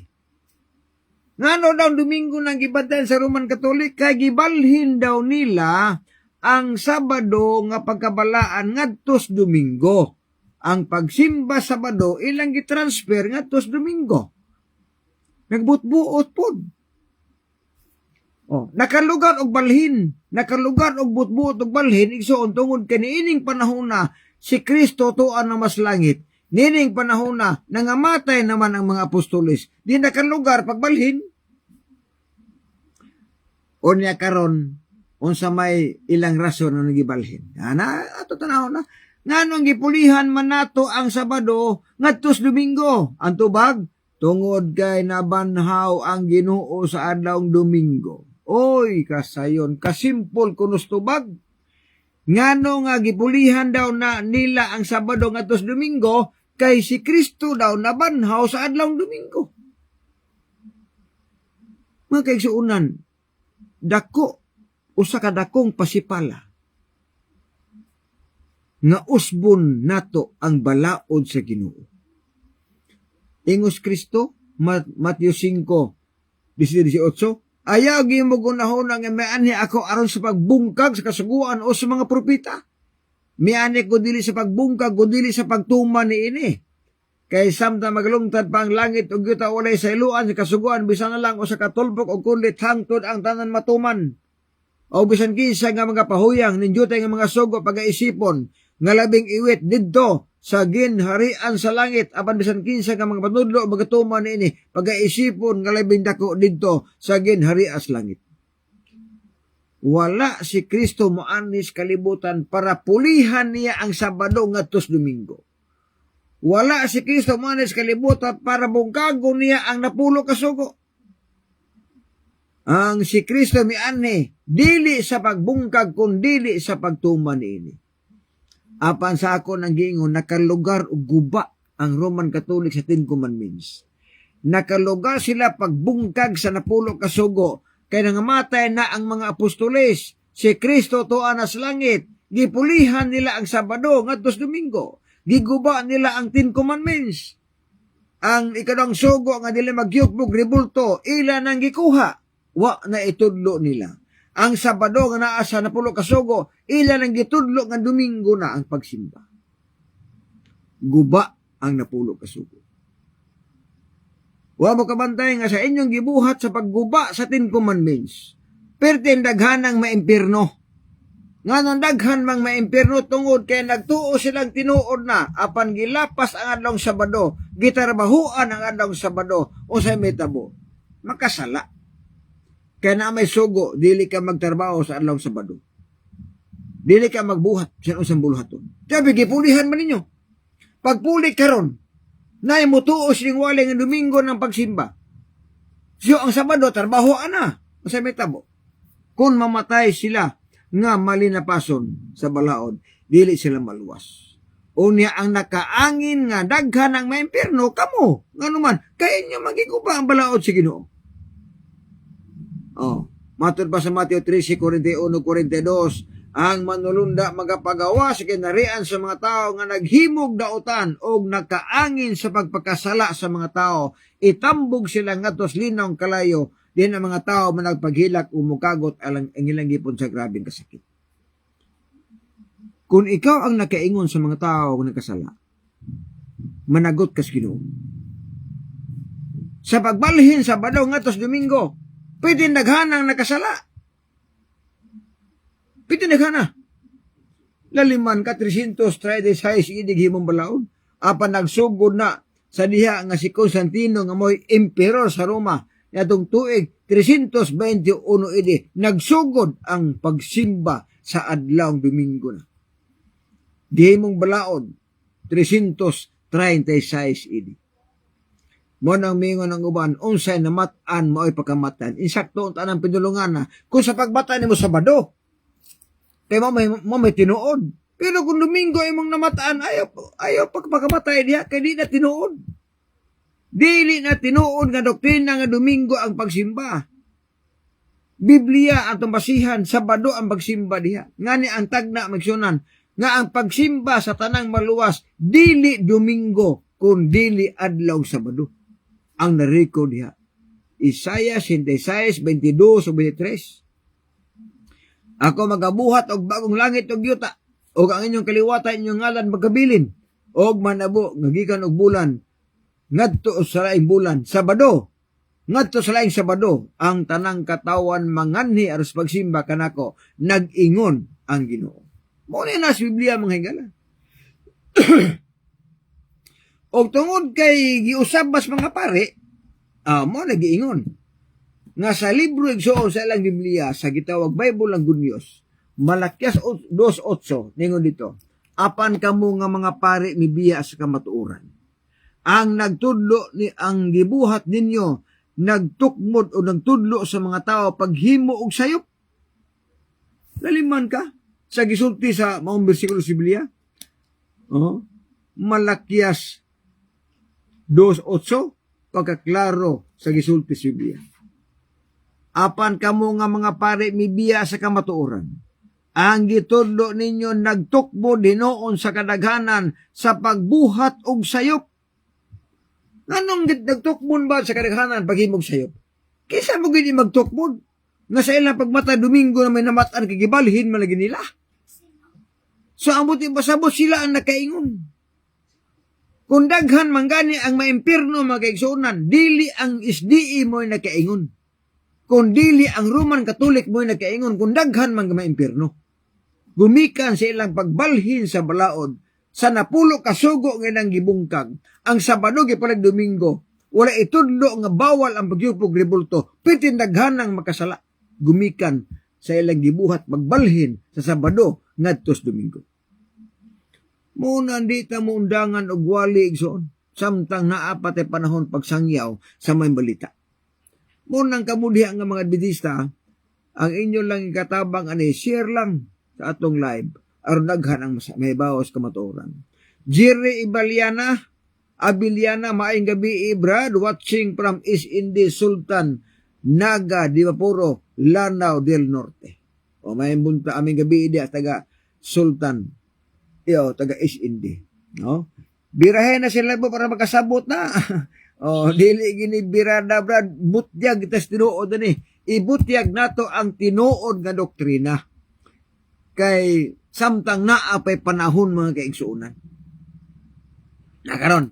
Ngano daw Domingo nang gibantayan sa Roman Catholic kay gibalhin daw nila ang Sabado nga pagkabalaan ngadto sa Domingo. Ang pagsimba Sabado ilang gitransfer ngadto sa Domingo. Nagbutbuot pod. Nakalugar og balhin, nakalugar og butbuot og balhin igsoon tungod kay niining panahon na si Kristo tuan na mas langit. Nining panahon na nangamatay naman ang mga apostoles. Di nakalugar pagbalhin. Unya karon unsa may ilang rason nga nagibalhin. Ana ato tanaw na nganong gipulihan man nato ang Sabado ngadto sa Domingo. Ang tubag tungod kay nabanhaw ang Ginoo sa adlawng Domingo. Oy, kasayon, kasimpol kunos tubag. Ngano nga gipulihan daw na nila ang Sabado ngadto sa Domingo kay si Kristo daw nabanhaw sa adlawng Domingo. Mga kaigsuunan, dako usa ka dakong pasipala nga usbon nato ang balaod sa Ginoo. Ingos Kristo, Mateo 5:18, ayaw gimo gunahon nga miani ako aron sa pagbungkag sa kasuguan o sa mga propeta. Miani ko dili sa pagbungkag o dili sa pagtuman niini. Kay samtang maglungtad pa ang langit ug yuta walay sa iluan sa kasuguan bisan na lang o sa katulpok o kulit hangtod ang tanan matuman. O bisan kinsa nga mga pahuyang ninjutay nga mga sugo pagaisipon nga labing iwit didto sa ginharian sa langit apan bisan kinsa nga mga panudlo magatuman niini pagaisipon nga labing dako didto sa ginharian sa langit. Wala si Kristo moanis kalibutan para pulihan niya ang Sabado ngadto sa Domingo. Wala si Kristo moanis kalibutan para bungkagon niya ang napulo ka sugo. Ang si Kristo miani dili sa pagbungkag kundi sa pagtuman niini. Apan sa ako nang giingon, nakalugar o guba ang Roman Catholic sa Ten Commandments. Nakalugar sila pagbungkag sa napulo kasugo, kay nangamatay na ang mga apostoles. Si Kristo tuan na sa langit, gipulihan nila ang Sabado ngadto sa Domingo. Giguba nila ang Ten Commandments. Ang ikadang sugo nga dili magyukbog ribulto, ila nang gikuha, wa na itudlo nila. Ang Sabado nga naa sa napulo kasugo, ila nang gitudlo nga Domingo na ang pagsimba. Guba ang napulo kasugo. Wa mo kabantay nga sa inyong gibuhat sa pagguba sa Ten Commandments. Pertin daghanang maimpirno. Nga nang daghan mang maimpirno tungod kay nagtuo silang tinuod na apan gilapas ang adlawng Sabado, gitarbahuan ang adlawng Sabado o sa metabo. Makasala. Kaya na may sugo, dili ka magtrabaho sa adlawng Sabado. Dili ka magbuhat sa usang buluhaton. Sabi, gipulihan man ninyo. Pagpuli karon, na imutuos ning wali ng Domingo ng pagsimba. So, ang Sabado, trabaho ana. Sa metabo. Kung mamatay sila nga malinapason sa balaod, dili sila maluwas. Unya ang nakaangin nga daghan ng maimpirno, kamo. Nga naman, kaya inyo magiguba ang balaod sa Ginoo. Matod pa sa Mateo 13:41-42, ang manulunda magapagawa sa kinarian sa mga tao nga naghimog dautan o nakaangin sa pagpakasala sa mga tao, itambog sila ngatos linong kalayo, din ang mga tao managpaghilak o mukagot ang ilang gipon sa grabing kasakit. Kung ikaw ang nakaingon sa mga tao nga nagkasala, managot ka sa Ginoo. Sa pagbalhin sa Sabado ngatos Domingo, pwede naghanang nakasala. Pwede naghana. Laliman ka 336 idig himong balaod. Apan nagsugod na sa diha nga si Constantino nga mo'y emperor sa Roma. Yatong tuig 321 idi. Nagsugod ang pagsimba sa adlawng Domingo na. Di himong balaod 336 idi. Mo nang mingon ng uban, unsay namatan mo ay pagkamatan. Insakto ang tanang pinulungan na, kung sa pagbata ni mo Sabado, kaya mo may tinuod. Pero kung Domingo ay mong namataan, ayaw pagpakamatay diya, kaya di na tinuod. Dili na tinuod nga doktrina nga Domingo ang pagsimba. Biblia atong basihan, Sabado ang pagsimba diha. Ngani ang tagna magsunan nga ang pagsimba sa tanang maluwas dili Domingo kun dili adlaw Sabado. Ang nariko diha. Isaiah 66:22-23. Ako magabuhat og bagong langit ug yuta, og ang inyong kaliwatan inyong ngalan magkabilin, og manabo nga gikan og bulan ngadto sa laing bulan Sabado. Ngadto sa laing Sabado ang tanang katawan manganhi aros pagsimba kanako, nag-ingon ang Ginoo. Mo ni nas Biblia mga higala. Og tungod kay giusab mas mga pare, mo nagiingon nga sa libro igsoon sa ilang Biblia sa gitawag Bible ang Good News, Malakias 2:8 ningon dito, apan kamo nga mga pare mibiya sa kamatuoran. Ang nagtudlo ni ang gibuhat ninyo nagtukmod o nagtudlo sa mga tao paghimo og sayop. Laliman ka sa gisulti sa maong bersikulo sa Biblia. Malakias 2:8 pagkaklaro sa gisulti sa Biblia. Apan kamo nga mga pare mibiya sa kamatuoran. Ang gitudlo ninyo nagtukbo dinoon sa kadaghanan sa pagbuhat og sayop. Anong nagtukbon ba sa kadaghanan paghimog sayop? Kaysa mo gini magtukbon nga sa ilang pagmata Domingo na may namatan kagibalhin malagi nila. So amot yung pasabot sila ang nakaingon. Kung daghan manggani ang maimpirno mga kaigsuunan, dili ang SDE mo nakaingon. Kung dili ang Roman Catholic mo nakaingon, kung daghan man maimpirno. Gumikan sa ilang pagbalhin sa balaod, sa napulo kasugo nga nang gibungkag, ang Sabado gipalag Domingo, wala itudlo nga bawal ang pagyupog rebulto, pitin daghan ang makasala. Gumikan sa ilang gibuhat magbalhin sa Sabado ngadto sa Domingo. Muna di ta mo undangan og wali igsoon, samtang naapat ay panahon pagsangyaw sa may balita. Munang kamudhi nga mga Adventista, ang inyo lang ikatabang ani share lang sa atong live aron daghan ang may bawas kamatuoran. Jerry Abiliana, maayong gabi Brad, watching from East Indies, Sultan, Naga, Divapuro, Lanao del Norte. O may bunta aming gabi di taga Sultan, taga East Indies. No? Birahe na sila po para makasabot na. Dili gini birada Brad, butyag itas tinuod ni. Ibutyag nato ang tinuod nga doktrina. Kay samtang naapay panahon mga kaigsuunan. Nakaron.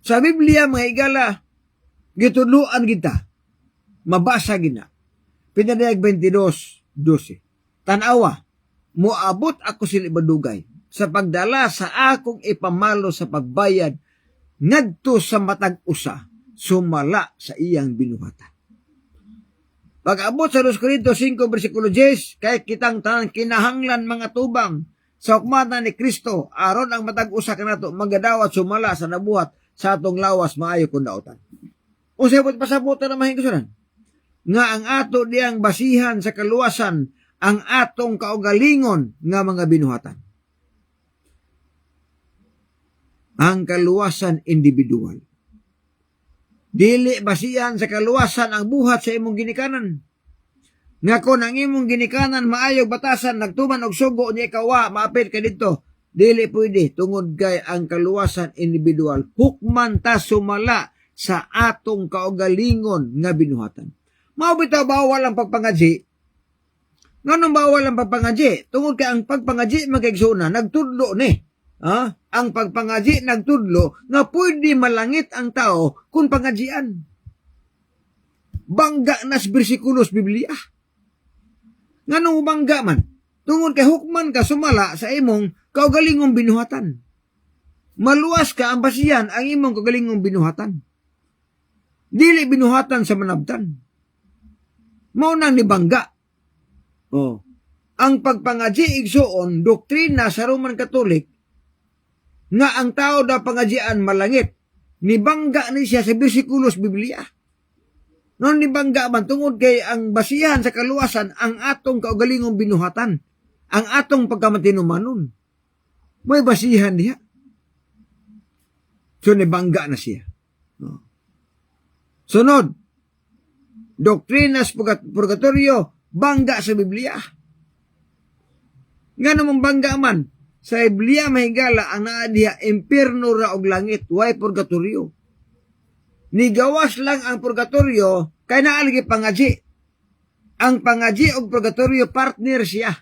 Sa Biblia mga igala, gitudluan kita. Mabasa gina. Pinadayag 22:12. Tanawa, moabot ako sila badugay sa pagdala sa akong ipamalo sa pagbayad ngadto sa matag usa, sumala sa iyang binuhatan. Pag-abot sa 2 Corintios 5:10, kay kitang tanan kinahanglan mga tubang sa hukmatan ni Kristo, aron ang matag usa kanato magadawat sumala sa nabuhat sa atong lawas maayo kun daotan. Usa pod pasabutan na mahingsuran nga ang ato diyang basihan sa kaluwasan ang atong kaugalingon nga mga binuhatan. Ang kaluwasan individual. Dili basihan sa kaluwasan ang buhat sa imong ginikanan. Nga kung ang imong ginikanan maayog batasan, nagtuman og sugo niya ikawa, maapil ka dito. Dili pwede, tungod kay ang kaluwasan individual. Hukman ta sumala sa atong kaugalingon nga binuhatan. Maubitaw bawal ang pagpangadji. Nganong bawal ang pagpangadji? Tungod kay ang pagpangadji magigsuuna, nagtudlo ni. Ang pagpangadji nagtudlo nga pwede malangit ang tao kung pangadjian. Bangga nas bersikulos Biblia. Nganong bangga man? Tungod kay hukman ka sumala sa imong kaugalingong binuhatan. Maluwas ka ang basihan ang imong kaugalingong binuhatan. Dili binuhatan sa manabtan. Mao nang ni bangga. Ang pagpangadji igsuon doktrina sa Roman Catholic nga ang tao daw pangadjian malangit. Nibangga ni siya sa bersikulos Biblia. Noon nibangga man tungod kay ang basihan sa kaluwasan ang atong kaugalingong binuhatan, ang atong pagkamatinumanon. May basihan niya. So nibangga na siya. Sunod. doktrinas purgatorio, bangga sa Biblia. Nga namang bangga man, sa Biblia mahigala ang naadiha, impierno ra og langit, way purgatorio. Nigawas lang ang purgatorio, kay naalagi pangaji. Ang pangaji og purgatorio, partner siya.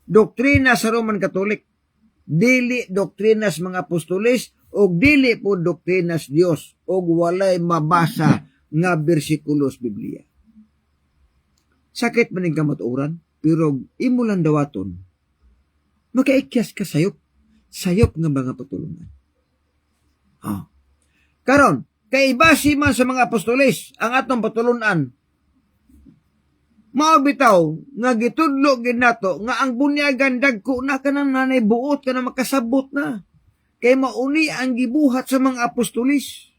Doktrina sa Roman Catholic. Dili doktrinas mga apostolis, og dili po doktrinas Dios, og walay mabasa nga bersikulos Biblia. Sakit man ang kamatuoran, pero imo lang dawaton, makaikyas ka sayop nga mga patulungan. Karon, kay basi man sa mga apostolis, ang atong patulunan, maobitaw nga gitudlo gid nato nga ang bunyagan dagko na kanang nanay buot ka na makasabot na. Kay mauni ang gibuhat sa mga apostolis.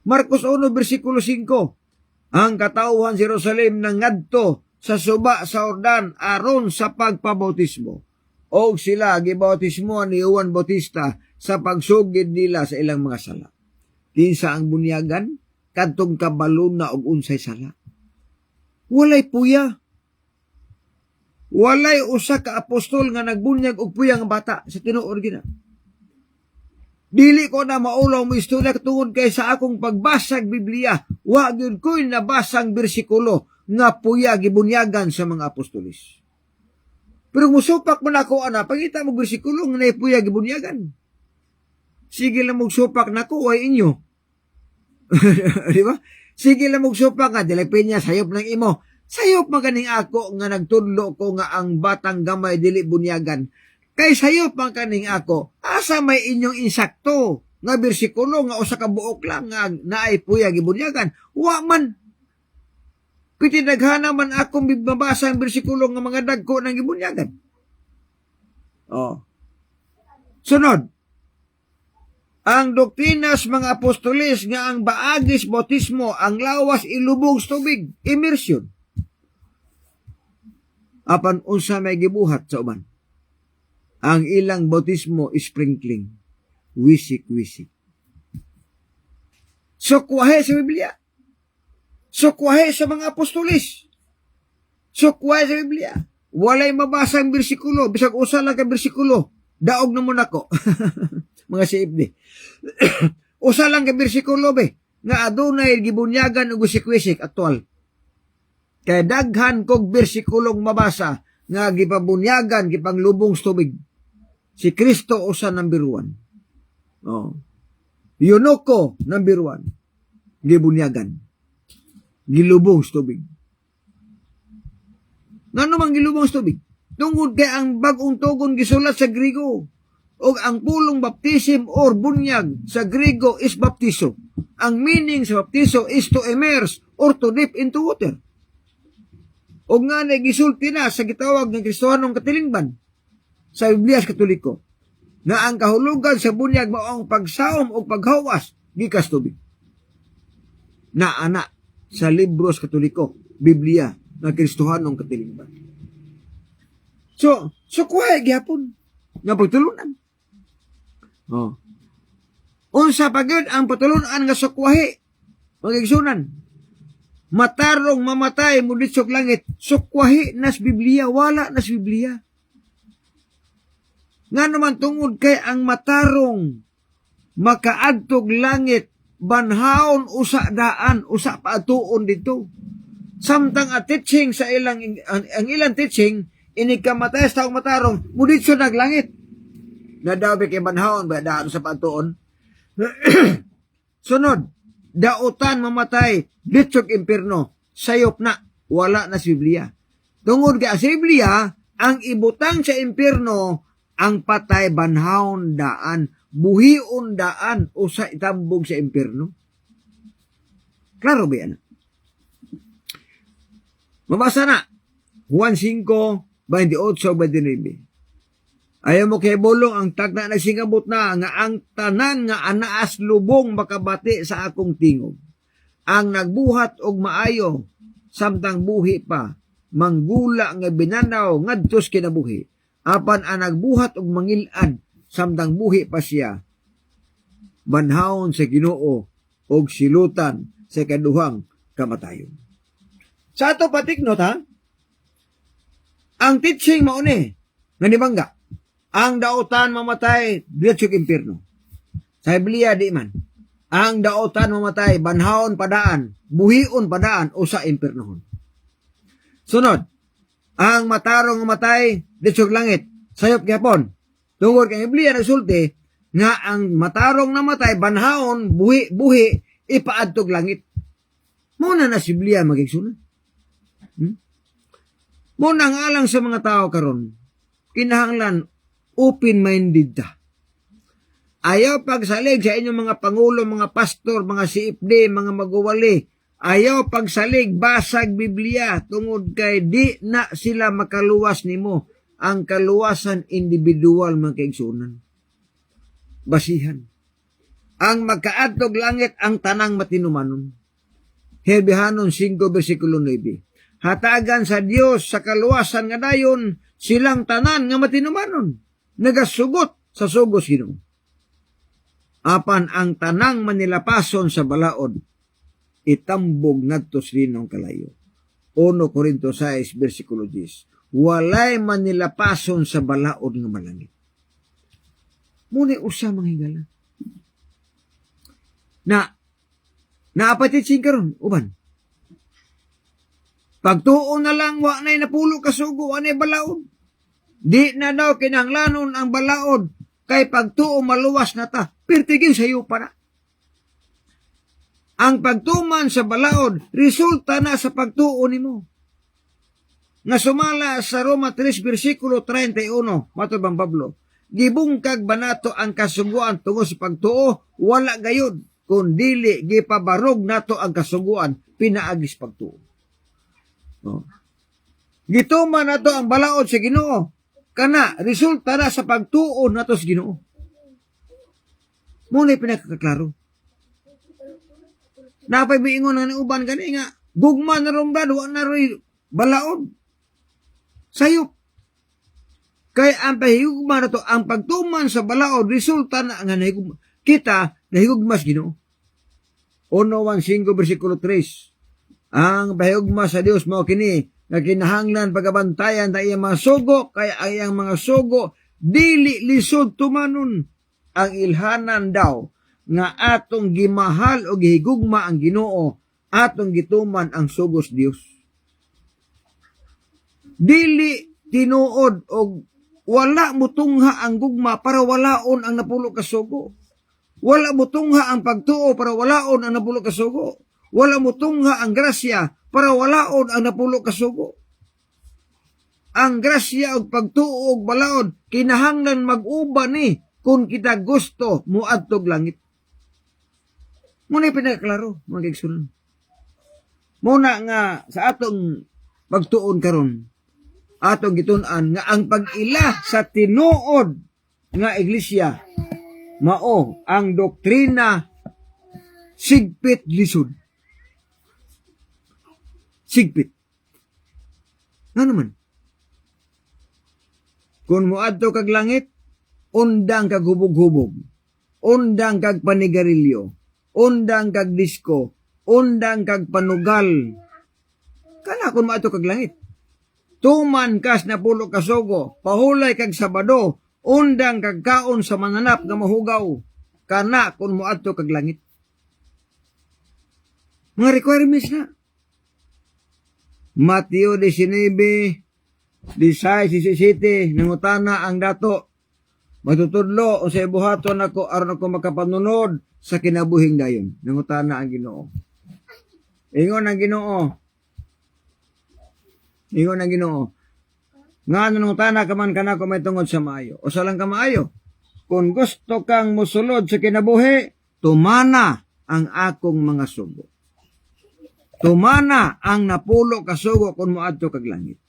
Marcos 1 versikulo 5. Ang katawhan sa Jerusalem nangadto sa suba sa Jordan aron sa pagpabautismo. Og sila gibautismo ni Juan Bautista sa pagsugid nila sa ilang mga sala. Kinsa ang bunyagan kadtong kabalo na og unsay sala. Walay puya. Walay usa ka apostol nga nagbunyag og puya nga bata sa tinuod gina. Dili ko na maulaw mo istorya tungod kay sa akong pagbasag Biblia, wa gyud ko'y nabasang bersikulo nga puya gibunyagan sa mga apostolis. Pero musupak man ako ana, pangita mo bersikulo nga nay puya gibunyagan. Sige lang magsupak nako ay inyo. Di ba? Sige lang magsupak nga dili pinya sayop ng imo. Sayop maganing ako nga nagtudlo ko nga ang batang gamay dili bunyagan. Kay sayop man kaning ako, asa may inyong insakto nga bersikulo nga usa ka buok lang nga naay puya gibunyagan. Wa man. Piti naghana man akong mabasa ang bersikulo nga mga dagko nang gibunyagan. Sunod. Ang doktrinas mga apostolis nga ang baagis bautismo, ang lawas ilubog sa tubig, immersion. Apan unsa may gibuhat sa uban. Ang ilang bautismo sprinkling, wisik-wisik. Sukwahe sa Biblia. Sukwahe sa mga apostolis. Sukwahe sa Biblia. Walay mabasa ang bersikulo, bisag usa lang ka bersikulo, daog na mo nako. Mga CFD. Usa lang ka bersikulo be, nga adunay gibunyagan og wisik-wisik aktual. Kay daghan kog bersikulong mabasa nga gipabunyagan gipanglubong sa tubig. Si Kristo usa number 1. Yunoko number 1. Gibunyagan. Gilubong sa tubig. Ngano man gilubong sa tubig? Tungod kay ang bag-ong tugon gisulat sa Griego. O ang pulong baptism or bunyag sa Griego is baptizo. Ang meaning sa baptizo is to immerse or to dip into water. O nga na gisulti na sa gitawag ng Kristohanong katilingban sa Biblia sa Katoliko na ang kahulugan sa bunyag mao ang pagsaom o paghawas gikas tubig. Na ana sa libros Katoliko, Biblia ng Kristohanong katilingban. So kuhay gyapon nga pagtulunan. Unsa pagod ang patulunan nga sukwahi magigsunan. Matarong mamatay mudit sa langit, sukwahi nas Biblia, wala nas Biblia. Nga naman tungod kay ang matarong makaadtog langit, banhaon usa daan, usa paatuon dito. Samtang a teaching sa ang ilang teaching, inikamatay sa taong matarong, mudit sa naglangit. Nadabi kay banhaon ba daan sa paatuon? Sunod, dautan mamatay, bitsog impierno, sayop na, wala na sa Biblia. Tungod kay sa Biblia, ang ibutang sa impierno, ang patay banhaon daan, buhion daan, o sa itambog sa impierno. Klaro ba yan? Mabasa na, Juan 5:28-29. Ayaw mo kay bolong ang tagna nagsingabot na nga ang tanan nga anaas lubong makabati sa akong tingog. Ang nagbuhat og maayo samtang buhi pa, manggula nga binanaw ngadtos kinabuhi. Apan ang nagbuhat og mangil-an samtang buhi pa siya, banhawon sa Ginoo og silutan sa ikaduhang kamatayon. Sa ato patiknot ha, ang teaching mao ni nga nibangga, ang daotan mamatay diretso sa impierno. Sa Biblia di man. Ang daotan mamatay banhaon padaan, buhion padaan o sa impiernohon. Sunod, ang matarong mamatay diretso sa langit, sayop gyapon. Tungod kay Biblia nagsulti nga ang matarong namatay banhaon buhi ipaadtog langit. Muna na si Biblia magigsunan. Muna ang alang sa mga tao karon, kinahanglan open-minded ta. Ayaw pagsalig sa inyong mga pangulo, mga pastor, mga CFD, mga maguwali. Ayaw pagsalig, basag Biblia, tungod kay di na sila makaluwas nimo. Ang kaluwasan individual mga kaigsunan. Basihan. Ang magkaadtog langit ang tanang matinumanon. Hebrehanon 5 versikulo 9. Hatagan sa Dios sa kaluwasan nga dayon silang tanan nga matinumanon. Nagasugot sa sugos Ginoo. Apan ang tanang manilapason sa balaod itambog ngadto sa linong kalayo. 1 Corintios 6 versikulo 10. Walay manilapason sa balaod nga malangit. Muna usa mga higala. Naapatit sing karon uban. Pagtuo na lang wa nay napulo ka sugo anay balaod. Di na daw kinahanglanon ang balaod kay pagtuo maluwas na ta. Pertigin sayo para. Ang pagtuman sa balaod resulta na sa pagtuo nimo. Nga sumala sa Roma 3 versikulo 31 matubang Pablo. Gibungkag banato ang kasuguan tungod sa pagtuo wala gayud kun dili gipabarog nato ang kasuguan pinaagis pagtuo. No. Gituman nato ang balaod sa Ginoo kana resulta na sa pagtuo nato sa Ginoo. Muna pinakaklaro. Napay miingon nga ni uban gani nga gugma na ron brad wa na ron balaod. Sayop. Kay ang pahigugma na to, ang pagtuman sa balaod, resulta na nga nahigugma. Kita, nahigugmas Ginoo. 1:5 versikulo 3. Ang pahigugma sa Dios mao kini, na kinahanglan pagabantayan na iyang mga sugo, kaya ang iyang mga sugo, dili lisod tumanon. Ang ilhanan daw, nga atong gimahal o gihigugma ang Ginoo, atong gituman ang sugos Dios. Dili tinuod og wala mutungha ang gugma para walaon ang napulo ka sugo. Wala mutungha ang pagtuo para walaon ang napulo ka sugo. Wala mutungha ang grasya para walaon ang napulo ka sugo. Ang grasya og pagtuo og balaod kinahanglan mag-uba ni kung kita gusto muadtog langit. Muna pinakaklaro mga kaigsunan. Muna nga sa atong pagtuon karon atong gitun-an nga ang pag-ila sa tinuod nga iglesia mao ang doktrina sigpit lisod. Sigpit. Nga naman. Kung muadto kag langit, undang kag hubog-hubog, undang kag panigarilyo, undang kag disko, undang kag panugal. Kana kung muadto kag langit. Tuman kas na pulo kasugo, pahulay kag Sabado, undang kag kaon sa mananap nga mahugaw, kana kung muadto kag langit. Mga requirements na. Mateo 19, 16-17, nangutana ang dato, matutudlo o sa ibuhaton ako aron ako makapanunod sa kinabuhing dayon. Nangutana ang Ginoo. Ingon ang Ginoo, ingon ang Ginoo, nga nanungutana ka man kana ko may tungod sa maayo. O sa lang ka maayo. Kung gusto kang musulod sa kinabuhi, tumana ang akong mga sugo. Tumana ang napulo ka sugo kung muadto kag langit.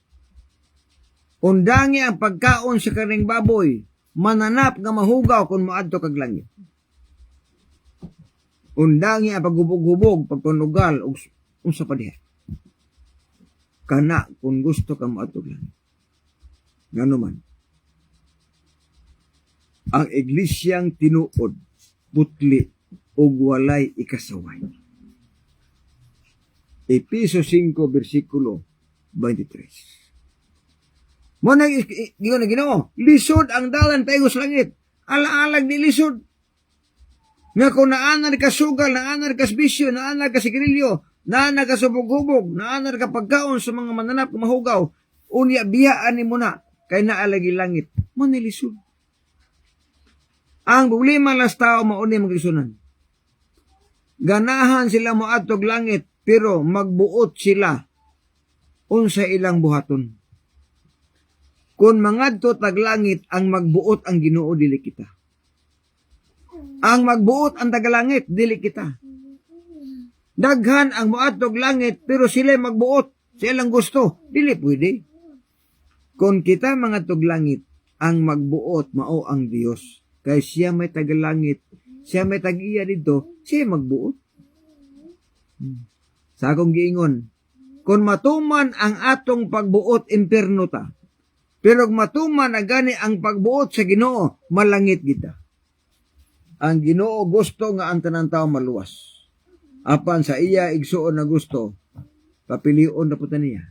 Undangi ang pagkaon sa karing baboy, mananap nga mahugaw kung muadto kag langit. Undangi ang paghubog-hubog, pagpanugal, unsa pa diha. Kana kung gusto ka maatog lang. Nga naman, ang iglesyang tinuod, putli, o walay ikasaway. Efesios 5, versikulo 23. Mo na Ginoo, lisod ang dalan tayo sa langit. Alaalag ni lisod. Nga kung naanar ka sugal, naanar ka bisyo, naanar ka sigarilyo, naanar ka subog-hubog, naanar ka pagkaon sa mga mananap mahugaw, unya biyaan ni mo na, kay naalagi langit, mo nilisod. Ang problema las tao mauni maglisunan. Ganahan sila mo atog langit, pero magbuot sila unsa ilang buhaton. Kung mangadto tag langit, ang magbuot ang Ginoo dili kita. Ang magbuot ang tagalangit, dili kita. Daghan ang moadtog langit, pero sila magbuot. Silang gusto. Dili pwede. Kung kita mga tuglangit, ang magbuot, mao ang Dios. Kaya siya may tagalangit, siya may tag-iya dito, siya magbuot. Sa akong giingon, kung matuman ang atong pagbuot, impierno ta. Pero kung matuman na gani ang pagbuot sa Ginoo, malangit kita. Ang Ginoo gusto nga ang tanang tao maluwas. Apan sa iya igsuon na gusto, papilion na puta niya.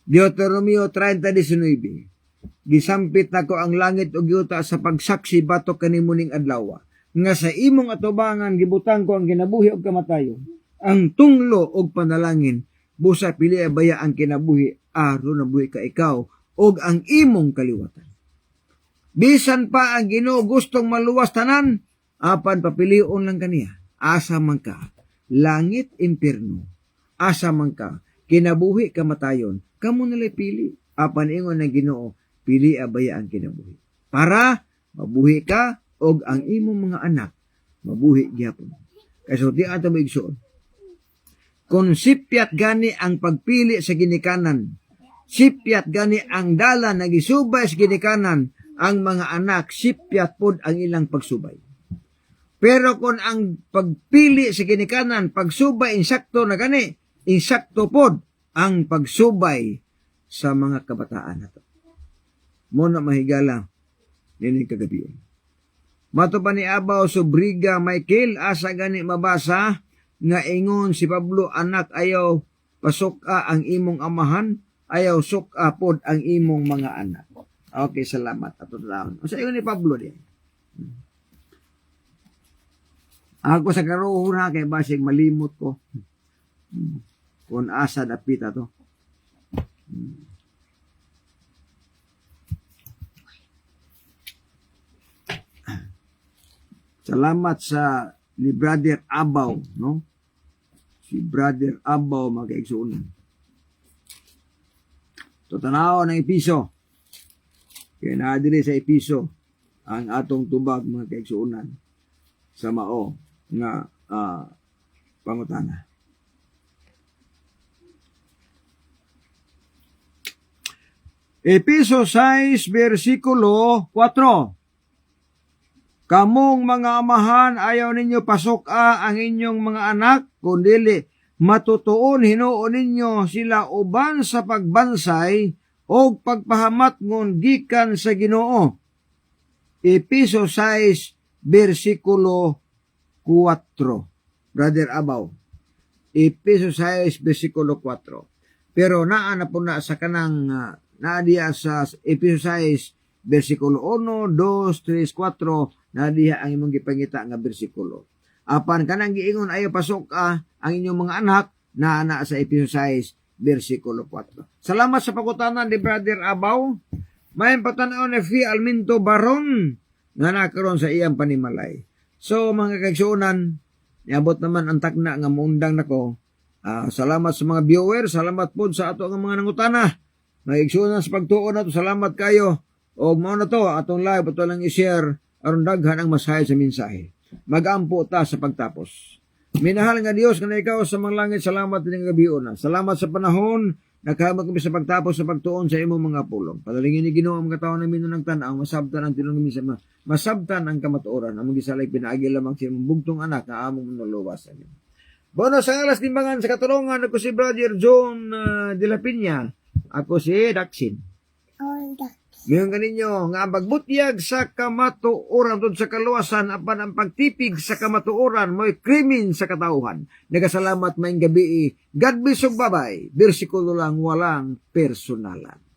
Deuteronomio 30:19. Gisampit nako ang langit ug yuta sa pagsaksi batok kanimo ning adlaw. Nga sa imong atubangan gibutang ko ang kinabuhi ug kamatayon. Ang tunglo ug panalangin busa pili baya ang kinabuhi aron nabuhi ka ikaw ug ang imong kaliwatan. Bisan pa ang Ginoo gustong maluwas tanan, apan papilion lang kaniya. Asa man ka, langit, impierno. Asa man ka, kinabuhi, kamatayon. Kamo nalay pili. Apan ingon ng Ginoo, pili abaya ang kinabuhi. Para mabuhi ka og ang imong mga anak mabuhi gyapon. Kaso di ato maigsuon. Kung sipyat gani ang pagpili sa ginikanan, sipyat gani ang dala na gisubay sa ginikanan, ang mga anak sipyat pod ang ilang pagsubay. Pero kung ang pagpili sa ginikanan, pagsubay insakto na gani, insakto pod ang pagsubay sa mga kabataan nato. Mo na mahigala nining kagabion. Mato pa ni Abaw Sobriga Michael, asa gani mabasa nga ingon si Pablo, anak ayaw pasuka ang imong amahan, ayaw suka pod ang imong mga anak. Okay, salamat. Ato taon. Sa ingon ni Pablo di. Ako sa karoon na kay basig malimot ko. Kung asa dapita to. Salamat sa ni Brother Abaw, no? Si Brother Abaw magkaigsuunan. Totanaw ng Episo. Kaya naadili sa Episo ang atong tubag mga kaigsuunan sa mao nga pangutana. Episo 6, versikulo 4. Kamong mga amahan, ayaw ninyo pasuka ang inyong mga anak, kundili matutuon hinuon ninyo sila uban sa pagbansay o pagpahamatngon gikan sa Ginoo. Episo 6, versikulo 4. Brother Abaw. Episo 6, versikulo 4. Pero naa na po na sa kanang naadiya sa Episo 6, versikulo 1, 2, 3, 4, naadiya ang imong gipangita nga bersikulo. Apan kanang giingon ayaw pasok ang inyong mga anak na sa Episo 6, versikulo 4. Salamat sa pagutanan ni Brother Abaw. May patanaw na Fi Alminto Baron nga nakaroon sa iyang panimalay. So mga kaigsuunan, niabot naman ang takna nga muundang nako. Salamat sa mga viewer, salamat po sa ato nga mga nangutana. Mga kaigsuunan sa pagtuon nato, salamat kayo. O mao na to atong live ato lang i-share aron daghan ang masahe sa mensahe. Magampo ta sa pagtapos. Minahal nga Dios nga ikaw sa mga langit, salamat din nga gabion na. Salamat sa panahon nakahamag kami sa pagtapos sa pagtuon sa imong mga pulong. Padalingin ni Ginoo ang katawon namin ng tanaw, masabtan ang tinong kami sa masabtan ang kamatuoran. Among gisalay pinaagi lamang sa imong bugtong anak na among manuluwasan. Bono sa alas timbangan sa katulungan, ako si Brother John de la Piña. Ako si Daxin. Ngayon kaninyo, nga ang pagbutyag sa kamatuoran tod sa kaluwasan apan ang pagtipig sa kamatuoran mo'y krimen sa katauhan. Nagasalamat maing gabi. God bless ug babay. Bersikulo lang walang personalan.